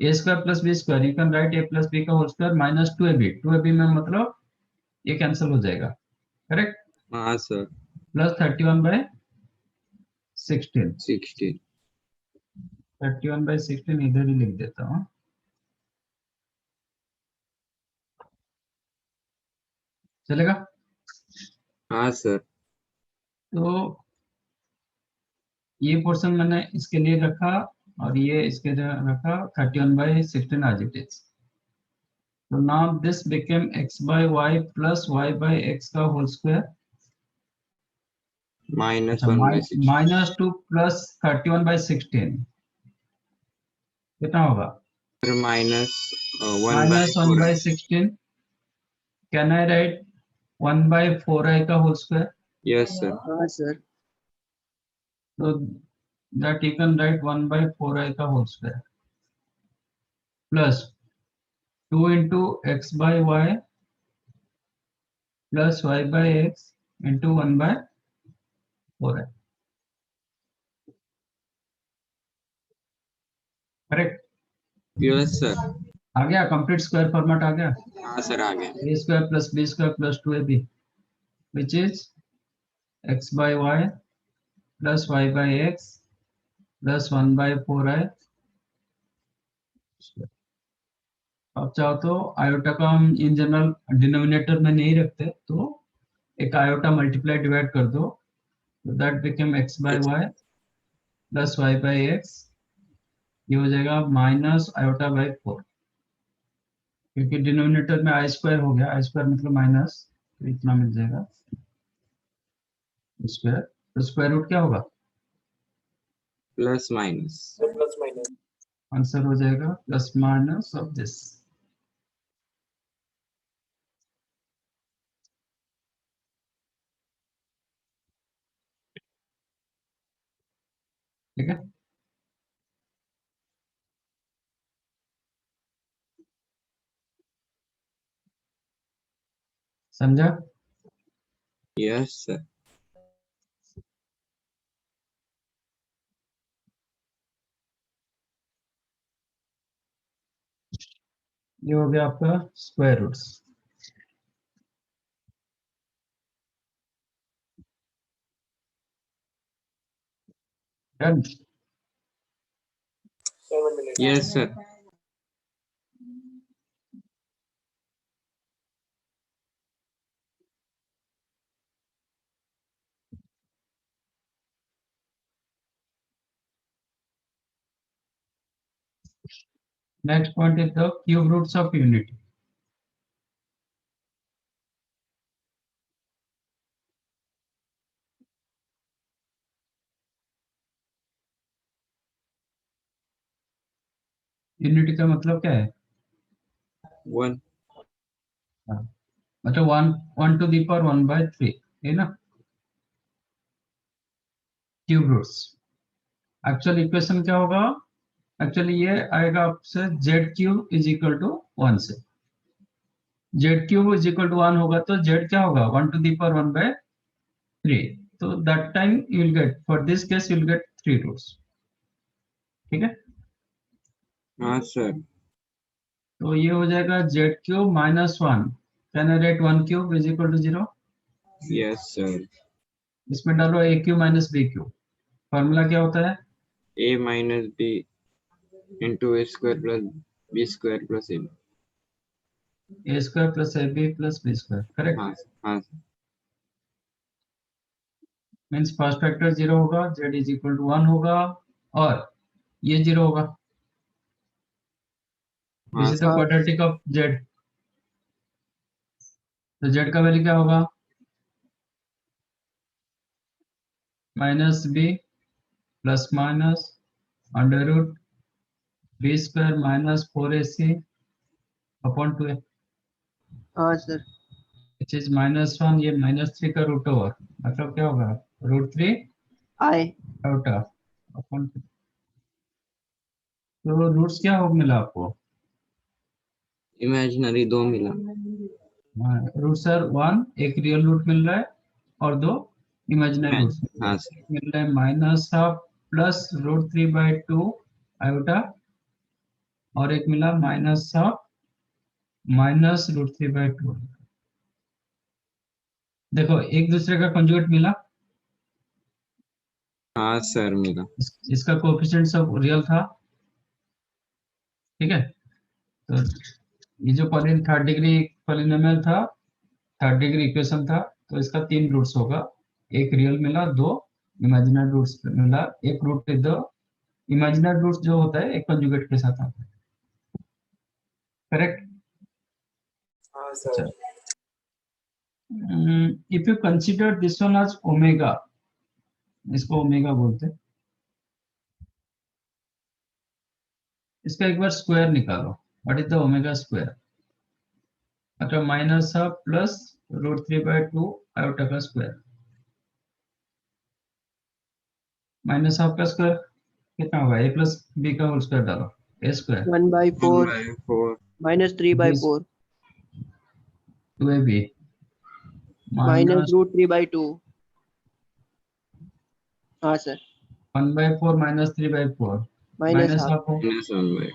A square plus b square you can write a plus b का होल स्क्वायर -2ab. 2ab में मतलब ये cancel हो जाएगा. करेक्ट? हाँ सर. प्लस 31/16. 60. 31/16 इधर ही लिख देता हूँ. चलेगा? हाँ सर। तो ये पोर्शन मैंने इसके लिए रखा और ये इसके लिए रखा 31/16 as it is. So now this became x by y plus y by x का होल स्क्वायर, -1/6 -2 प्लस 31/16 कितना होगा? -1/16. Can I write 1/4i का होल स्क्वायर? Yes sir. हाँ sir. So that you can write 1/4i का whole square plus 2 into x by y plus y by x into 1/4i. Correct? Yes sir. आ गया? Complete square format आ गया? हाँ sir आ गया। a square plus b square plus 2ab which is x by y plus y by x plus 1/4i. अब चाहो तो iota का हम इन जनरल डिनोमिनेटर में नहीं रखते, तो एक आयोटा मल्टीप्लाई डिवाइड कर दो, तो that become x by y plus y by x. ये हो जाएगा माइनस आयोटा बाई 4, क्योंकि डिनोमिनेटर में आई स्क्वायर हो गया, आई स्क्वायर मतलब माइनस, तो इतना मिल जाएगा स्क्वायर. तो स्क्वायर रूट क्या होगा? Plus minus. आंसर हो जाएगा प्लस माइनस ऑफ दिस. ठीक है? समझा? Yes sir. ये हो गया आपका square roots. Done? Yes sir. Next point is the cube roots of unity. Unity का मतलब क्या है? 1। मतलब 1 to the power 1/3 है ना? Cube roots. एक्चुअल इक्वेशन क्या होगा? एक्चुअली ये आएगा आपसे z cube is equal to 1 से. z cube is equal to 1 होगा तो z क्या होगा? 1 to the power 1/3. तो that time you will get, for this case you will get 3 roots. ठीक है? हाँ सर। तो ये हो जाएगा z cube minus 1. Can I write 1 cube is equal to 0? Yes sir. इसमें डालो a cube minus b cube. Formula क्या होता है? a minus b into a square plus b square plus a। a square plus ab plus b square. Correct? हाँ हाँ sir. Means first factor 0 होगा, z is equal to 1 होगा और ये 0 होगा. दिस हाँ इज द हाँ। Quadratic of z. तो z का वैल्यू क्या होगा? Minus b plus minus under root b square minus 4ac upon 2a. हाँ सर। Which is -1. ये -3 का रूट ओवर, मतलब क्या होगा? √3 आई। Outta upon 2. तो रूट्स क्या हो मिला आपको? इमेजिनरी 2 मिला। रूट सर 1 एक रियल रूट मिल रहा है और 2 इमेजिनरी रूट्स हाँ सर। मिल रहा है. -1/2 प्लस √3/2 आयोटा और एक मिला -1/2 माइनस √3/2. देखो एक दूसरे का कंजुगेट मिला. हाँ सर मिला। इसका कोएफिशिएंट सब रियल था. ठीक है? तो ये जो थर्ड डिग्री पॉलिनोमियल था थर्ड डिग्री इक्वेशन था, तो इसका 3 रूट्स होगा, एक रियल मिला, 2 इमेजिनरी रूट्स मिला, एक root with the imaginary roots जो होता है एक कंजुगेट के साथ आता है, करेक्ट? हाँ sir. If you consider this one as omega, इसको ओमेगा बोलते हैं, इसका एक बार स्क्वायर निकालो, what is the omega square? मतलब माइनस हाफ प्लस √3/2 आयोटा का स्क्वायर, माइनस हाफ का स्क्वायर कितना होगा? a प्लस बी का होल स्क्वायर डालो, a square 1/4 1/4 minus 3/4 2ab minus minus √3/2। हाँ sir, 1/4 minus 3/4 minus minus half. Half हो, -1/,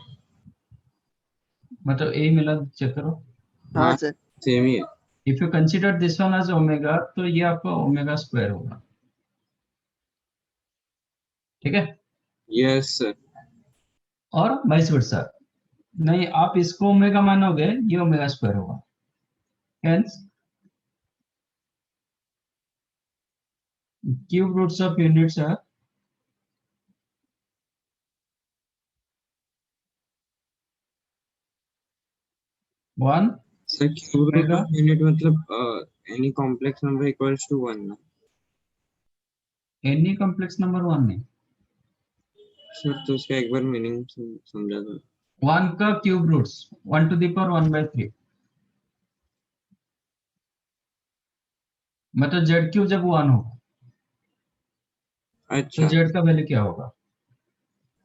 मतलब a मिला, चेक करो। हाँ हाँ सर, सेम ही है। If you consider this one as omega, तो ये आपका ओमेगा स्क्वायर होगा, ठीक है? Yes sir. और वाइस वर्सा, नहीं आप इसको ओमेगा मानोगे, ये ओमेगा स्क्वायर होगा, hence cube roots of units are 1 sir cube root omega, of unit मतलब any complex number equals to 1 ना एनी कॉम्प्लेक्स नंबर 1 नहीं, सर, तो उसका एक बार मीनिंग समझा दो। 1 का cube roots 1 to the power 1/3, मतलब जेड क्यूब जब 1 हो तो अच्छा। जेड का वैल्यू क्या होगा?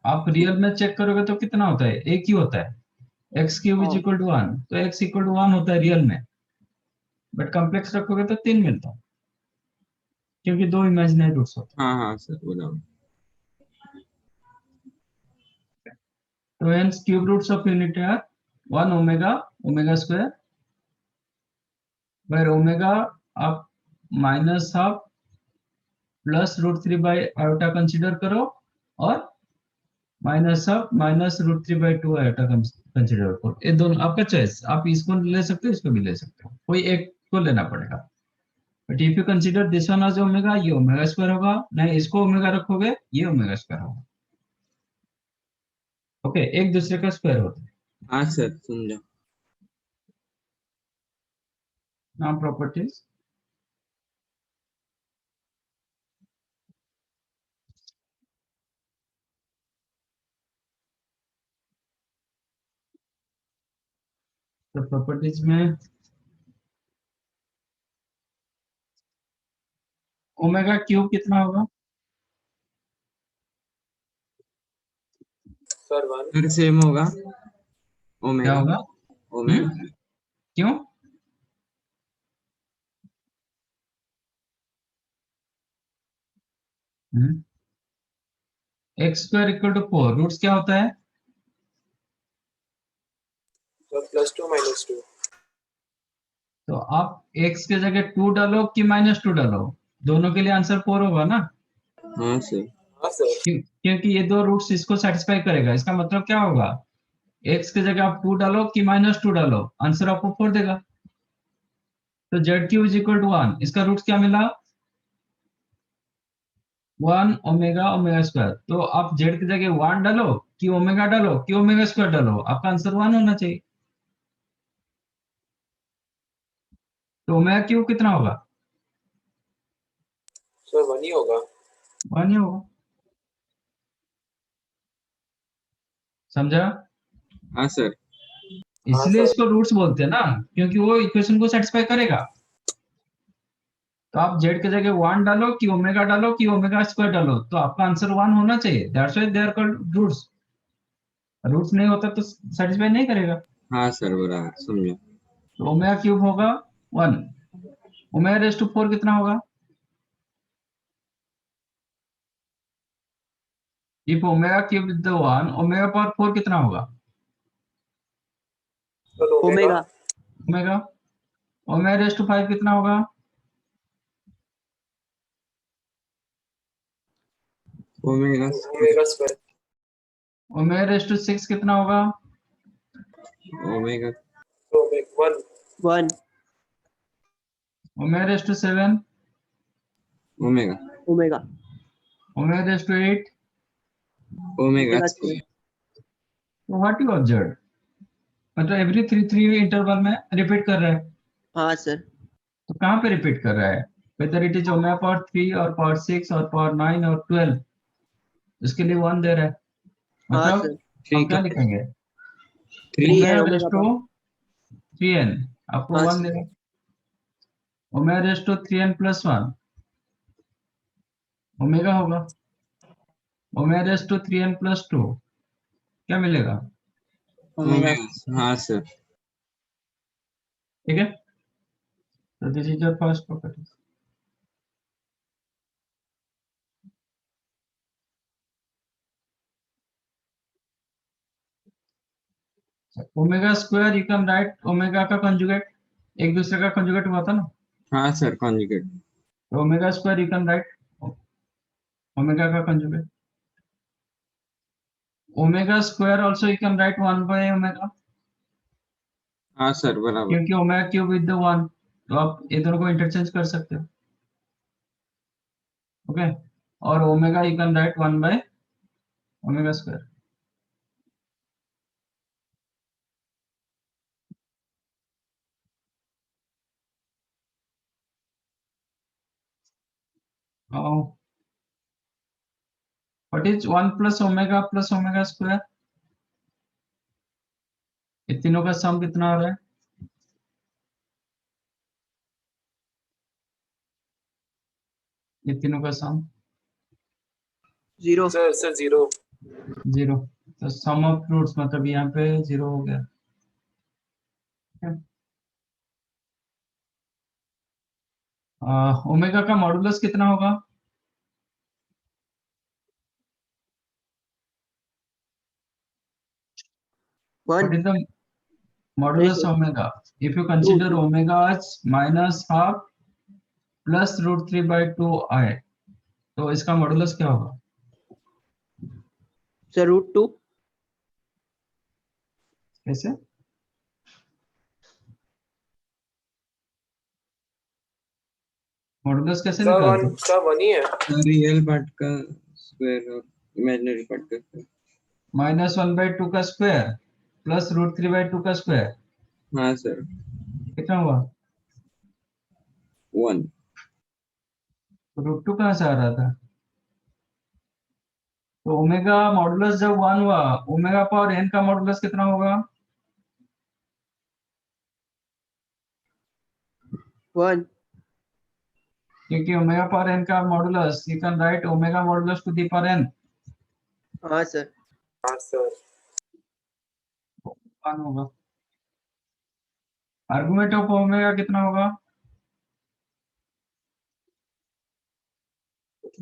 आप रियल में चेक करोगे तो कितना होता है? एक ही होता है, एक्स क्यूब इज हाँ। इक्वल टू 1, तो एक्स इक्वल टू 1 होता है रियल में, बट कॉम्प्लेक्स रखोगे तो 3 मिलता है, क्योंकि 2 इमेजिनरी रूट्स होते हाँ हाँ सर, बोला। हैं। तो hence cube roots of unit are 1 omega, omega square, where omega आप माइनस हाफ प्लस √3/आयोटा कंसीडर करो, और minus half minus √3/2 iota consider करो, ये दोनों आपका चॉइस, आप इसको ले सकते हो, इसको भी ले सकते हो, कोई एक को लेना पड़ेगा। But if you consider this one as omega, ये ओमेगा स्क्वायर होगा, नहीं इसको ओमेगा रखोगे, ये ओमेगा स्क्वायर होगा, ओके, एक दूसरे का स्क्वायर होता है। हाँ सर, समझा। नाउ प्रॉपर्टीज, तो प्रॉपर्टीज में ओमेगा क्यूब कितना होगा? सर 1। फिर सेम होगा क्या ओमेगा। होगा? ओमेगा क्यों? X square equal to 4, roots क्या होता है? सर +2 -2। तो आप x के जगह 2 डालो कि -2 डालो, दोनों के लिए आंसर 4 होगा ना, हाँ सर। हाँ सर। क्योंकि ये दो रूट्स इसको सेटिस्फाई करेगा, इसका मतलब क्या होगा? x के जगह आप 2 डालो कि -2 डालो, आंसर आपको 4 देगा। तो z³ इज इक्वल टू 1, इसका रूट्स क्या मिला? 1 ओमेगा ओमेगा स्क्वायर, तो आप z की जगह 1 डालो कि ओमेगा डालो कि ओमेगा स्क्वायर डालो, आपका आंसर 1 होना चाहिए। तो ओमेगा क्यूब कितना होगा? सर 1 ही होगा। 1 ही होगा, समझा? हाँ सर। हाँ इसलिए सर। इसको रूट्स बोलते हैं ना, क्योंकि वो इक्वेशन को सेटिस्फाई करेगा। तो आप z के जगह 1 डालो कि ओमेगा डालो कि ओमेगा स्क्वायर डालो, तो आपका आंसर 1 होना चाहिए, that's why they are called roots. Roots नहीं होता तो सेटिस्फाई नहीं करेगा। हाँ सर, बराबर समझा। तो ओमेगा क्यूब होगा 1, ओमेगा रेज़ टू 4 कितना होगा? If omega cube is the 1, omega power 4 कितना होगा? Sir omega. Omega omega, omega raise to 5 कितना होगा? Omega omega square. Omega raise to 6 कितना होगा? Omega 1। 1 omega raise to 7, omega omega omega raise to 8, omega omega square what you observe, मतलब every 3 interval में repeat कर रहा है। हाँ सर तो कहाँ पे रिपीट कर रहा है, whether it is omega power 3 और पावर 6 और पावर 9 और 12, इसके लिए 1 दे रहा है। हाँ मतलब सर थ्री हम क्या का लिखेंगे, 3 3 है omega raise omega to power 3n, आपको हाँ 1 सर देगा। Omega raise to 3n plus 1 omega होगा। Omega raise to 3n plus 2 क्या मिलेगा, ओमेगा ओमेगा। हाँ सर। ठीक है। तो this is your first property. Omega square you can write omega का कंजुगेट, एक दूसरे का कंजुगेट हुआ था ना, हाँ सर कॉन्जुगेट। तो omega square you can write omega का conjugate. Omega square also you can write 1 by omega, हाँ सर बराबर। क्योंकि ओमेगा क्यूब विद द 1, तो आप ये दोनों को इंटरचेंज कर सकते हो। ओके, और omega you can write 1 by omega square. What is 1 plus omega square, ये तीनों का सम कितना हो रहा है, ये तीनों का सम 0 सर 0। 0, तो सम ऑफ रूट्स मतलब यहाँ पे 0 हो गया। ओमेगा का मॉडुलस कितना होगा, वन व्हाट इज द नहीं modulus sir omega if you 2 consider 2 omega as minus half plus root 3 by 2 I, तो इसका मॉडुलस क्या होगा, सर √2 कैसे, मॉडुलस कैसे सर निकालते 1 सर 1 ही है। रियल पार्ट का स्क्वायर और इमेजिनरी पार्ट का स्क्वायर। माइनस 1 बाई 2 का स्क्वायर प्लस रूट 3 बाई 2 का स्क्वायर, हाँ सर कितना हुआ, 1। रूट 2 कहाँ से आ रहा था, तो ओमेगा मॉडुलस जब 1 हुआ, ओमेगा पावर n का मॉडुलस कितना होगा, 1 क्योंकि ओमेगा पावर n का modulus you can write omega modulus two the power n, हाँ सर हाँ सर 1 होगा। आर्गुमेंट ऑफ ओमेगा कितना होगा,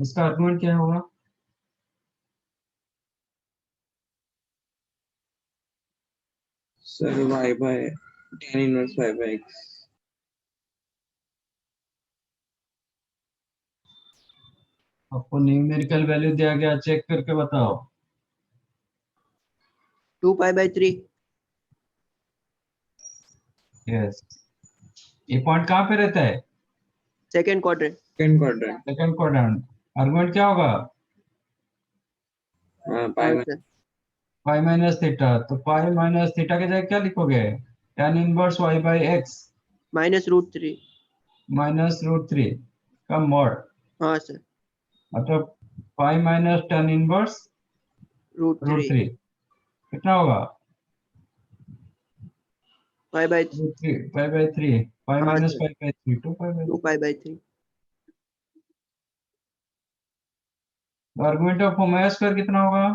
इसका आर्गुमेंट क्या होगा, sir y by tan inverse y by x। आपको न्यूमेरिकल वैल्यू दिया गया, चेक करके बताओ। 2π/3 यस, ये पॉइंट कहाँ पे रहता है, second quadrant second quadrant. Second quadrant. Argument क्या होगा, पाई हाँ सर पाई माइनस थीटा, तो पाई माइनस थीटा के जगह क्या लिखोगे, tan inverse y by x -√3 minus root 3 का मॉड, हाँ सर मतलब pi minus tan inverse root √3 3 कितना होगा, π/3 रूट 3 पाई बाई 3, पाई हाँ minus sir pi by 3 2 pi by 3। 2π/3 argument of omega square कितना होगा,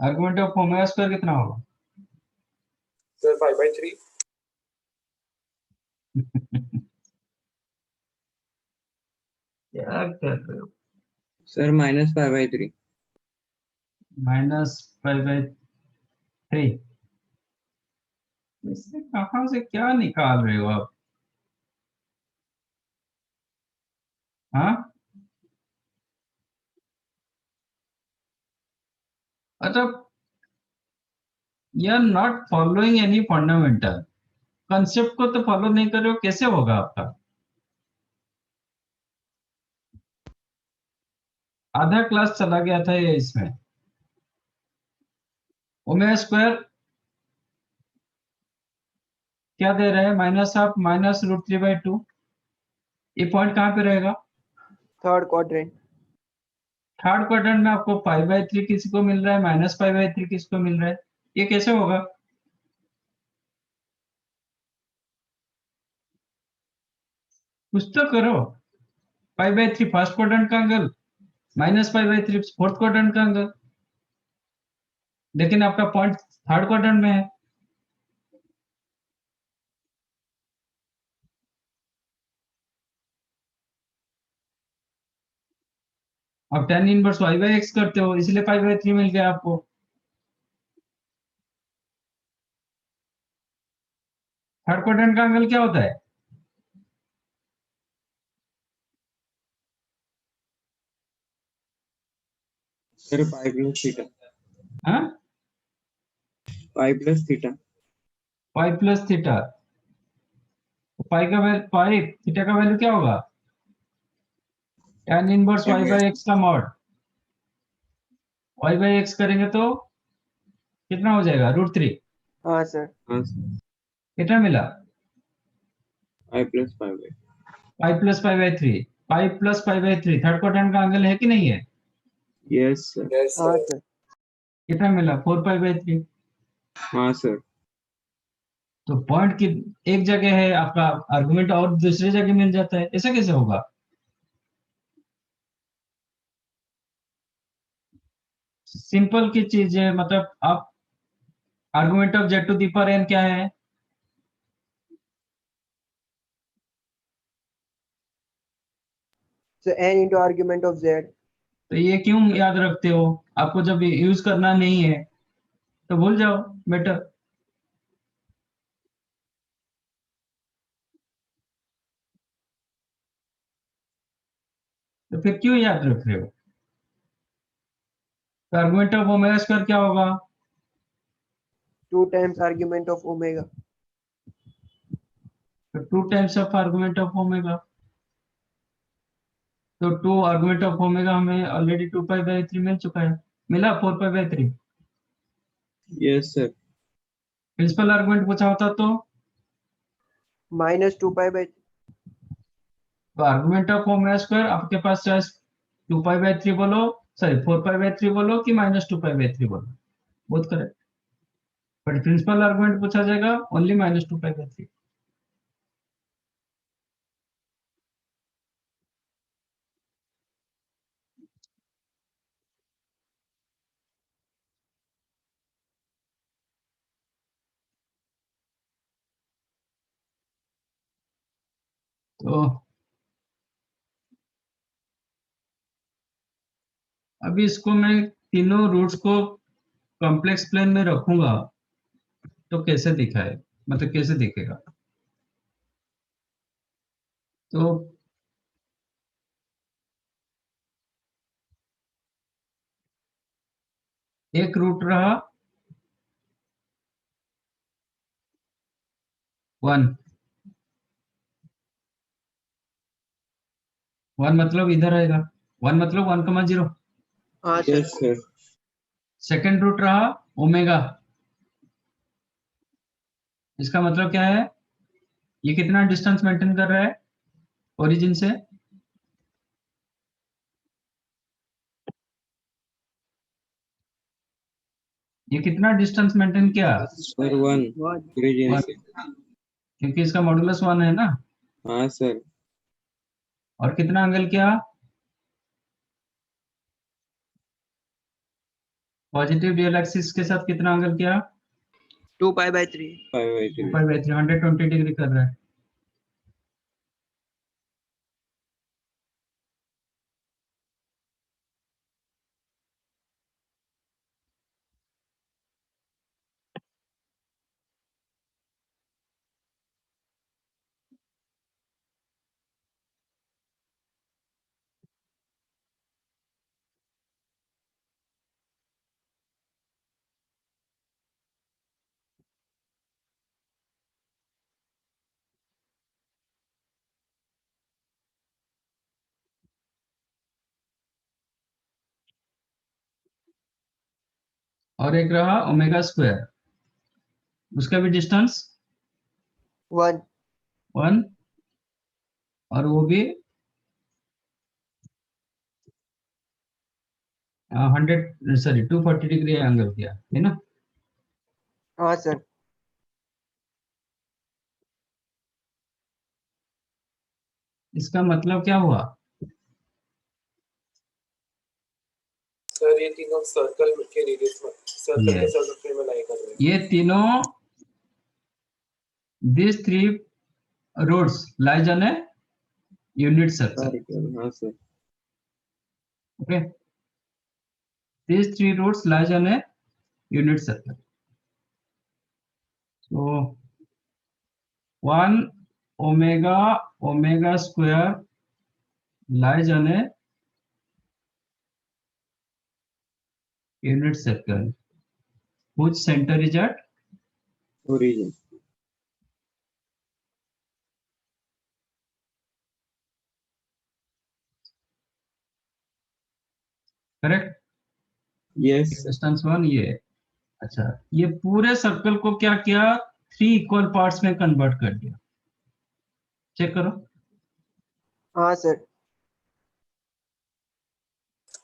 आर्गुमेंट ऑफ ओमेगा स्क्वायर कितना होगा सर 5/3। क्या कर रहे हो, सर -π/3। माइनस पाई बाई 3, इससे कहाँ से क्या निकाल रहे हो आप, हाँ मतलब you are not following any fundamental concept को तो फॉलो नहीं कर रहे हो, कैसे होगा आपका? आधा क्लास चला गया था ये इसमें। ओमेगा स्क्वायर क्या दे रहा है? Minus of minus root 3/2। ये पॉइंट कहाँ पे रहेगा? Third quadrant. थर्ड क्वाड्रेंट में आपको 5/3 किसी को मिल रहा है, माइनस 5/3 किसी को मिल रहा है, ये कैसे होगा? कुछ तो करो। 5/3 फर्स्ट क्वाड्रेंट का एंगल, -5/3 फोर्थ क्वाड्रेंट का एंगल, लेकिन आपका पॉइंट थर्ड क्वाड्रेंट में है। अब tan इनवर्स y/x करते हो, इसलिए 5/3 मिल गया आपको। थर्ड क्वाड्रेंट का एंगल क्या होता है? Sir pi plus theta. हाँ, pi plus theta. Pi plus theta. Pi का वैल्यू, पाई थीटा का वैल्यू क्या होगा? tan इनवर्स y/x का मॉड। y/x करेंगे तो कितना हो जाएगा? √3। हाँ सर। हाँ, कितना मिला? Pi plus pi by. Pi plus 5/3। Pi plus 5/3 third quadrant का एंगल है कि नहीं है? Yes sir. Yes, हाँ sir. सर। कितना मिला? 4π/3। हाँ सर। तो पॉइंट की एक जगह है आपका आर्गुमेंट और दूसरी जगह मिल जाता है, ऐसा कैसे होगा? सिंपल की चीज है, मतलब आप argument of z to the power n क्या है? So n into argument of z. तो ये क्यों याद रखते हो? आपको जब यूज करना नहीं है तो भूल जाओ, बेटर। तो फिर क्यों याद रख रहे हो? तो आर्गुमेंट ऑफ ओमेगा स्क्वायर क्या होगा? 2 times argument of omega. तो 2 times of argument of omega. तो 2 आर्गुमेंट ऑफ ओमेगा हमें ऑलरेडी 2π/3 मिल चुका है। मिला 4π/3। Yes sir. प्रिंसिपल आर्गुमेंट पूछा होता तो Minus 2 pi by argument of omega square आपके पास चाहे 2π/3 बोलो, सॉरी 4π/3 बोलो कि -2π/3 बोलो, both correct. But principal argument पूछा जाएगा ओनली -2π/3। तो अभी इसको मैं तीनों रूट्स को कॉम्प्लेक्स प्लेन में रखूंगा तो कैसे दिखाए, मतलब कैसे दिखेगा? तो एक रूट रहा 1। 1 मतलब इधर आएगा, 1 मतलब 1,0। हाँ sir. Yes sir. Second root रहा ओमेगा, इसका मतलब क्या है? ये कितना डिस्टेंस मेंटेन कर रहा है ओरिजिन से? ये कितना डिस्टेंस मेंटेन किया? Sir 1 One. ओरिजिन 1, से। क्योंकि इसका मॉडुलस 1 है ना। हाँ सर। और कितना एंगल किया? पॉजिटिव रियल एक्सिस के साथ कितना एंगल किया? 2 pi by 3. Pi by 3। 2π/3 120 degree कर रहा है। और एक रहा ओमेगा स्क्वायर, उसका भी डिस्टेंस 1 1, और वो भी 100 सॉरी 240 डिग्री एंगल किया है ना। हाँ सर। इसका मतलब क्या हुआ? सर ये तीनों सर्कल के रेडियस में, सर्कल के Yes. सर्कल में लाई कर रहे हैं। ये तीनों these three roads lies on a unit circle. Circle, हाँ sir. Okay, these three roads lies on a unit circle. So 1 omega square lies on a unit circle whose center is at origin. correct. Yes. Distance 1 ये। अच्छा, ये पूरे circle को क्या किया, 3 equal parts में convert कर दिया। चेक करो। हाँ सर।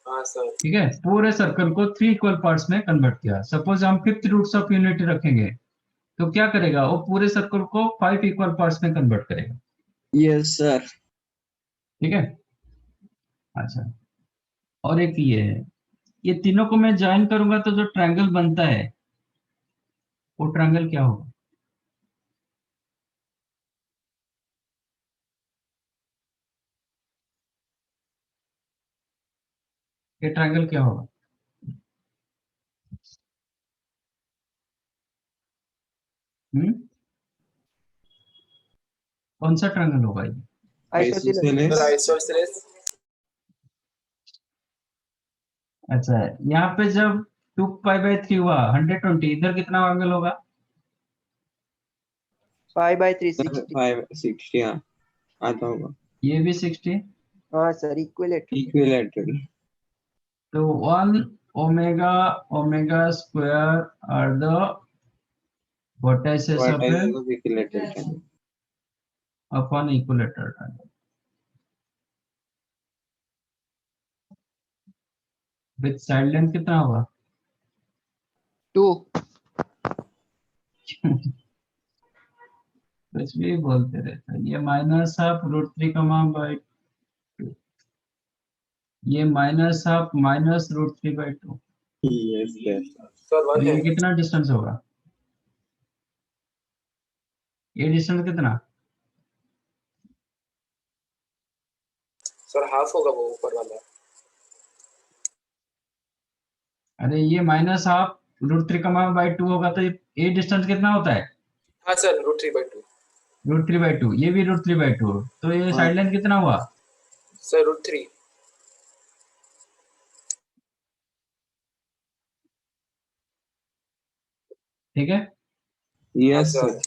हाँ सर। ठीक है, पूरे सर्कल को 3 इक्वल पार्ट्स में कन्वर्ट किया। सपोज हम 5th रूट्स ऑफ यूनिटी रखेंगे तो क्या करेगा, वो पूरे सर्कल को 5 इक्वल पार्ट्स में कन्वर्ट करेगा। Yes sir. ठीक है। अच्छा, और एक ये है, ये तीनों को मैं ज्वाइन करूंगा तो जो ट्रायंगल बनता है वो ट्रायंगल क्या होगा? ये ट्रायंगल क्या होगा? कौन सा ट्रायंगल होगा ये? आइसोसेलेस। Sir isosceles. अच्छा, यहाँ पे जब 2π/3 हुआ 120, इधर कितना एंगल होगा? 5/360। 560, हाँ आता होगा। ये भी 60। हाँ सर, इक्विलेटरल। इक्विलैटरल। तो 1 omega square are the vertices of a of equilateral triangle. upon equilateral triangle with side length कितना होगा? 2। कुछ भी बोलते रहता है। ये -√3, ये -√3/2। Yes yes. सर तो 1 है। ये कितना डिस्टेंस होगा? ये डिस्टेंस कितना? सर हाफ होगा वो ऊपर वाला। अरे ये -√3/2 होगा तो ये डिस्टेंस कितना होता है? हाँ सर √3/2। √3/2, ये भी √3/2, तो ये हाँ साइड लेंथ कितना हुआ? सर √3। ठीक है, हाँ yes sir. Sir.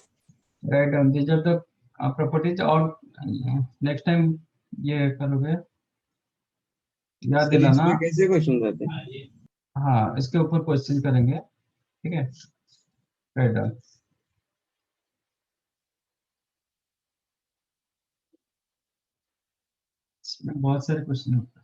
Right. These are the properties. और नेक्स्ट टाइम ये करोगे याद सर दिलाना। इसमें कैसे क्वेश्चन आते हैं? हाँ, इसके ऊपर क्वेश्चन करेंगे। ठीक है, राइट डन। इसमें बहुत सारे क्वेश्चन होते हैं।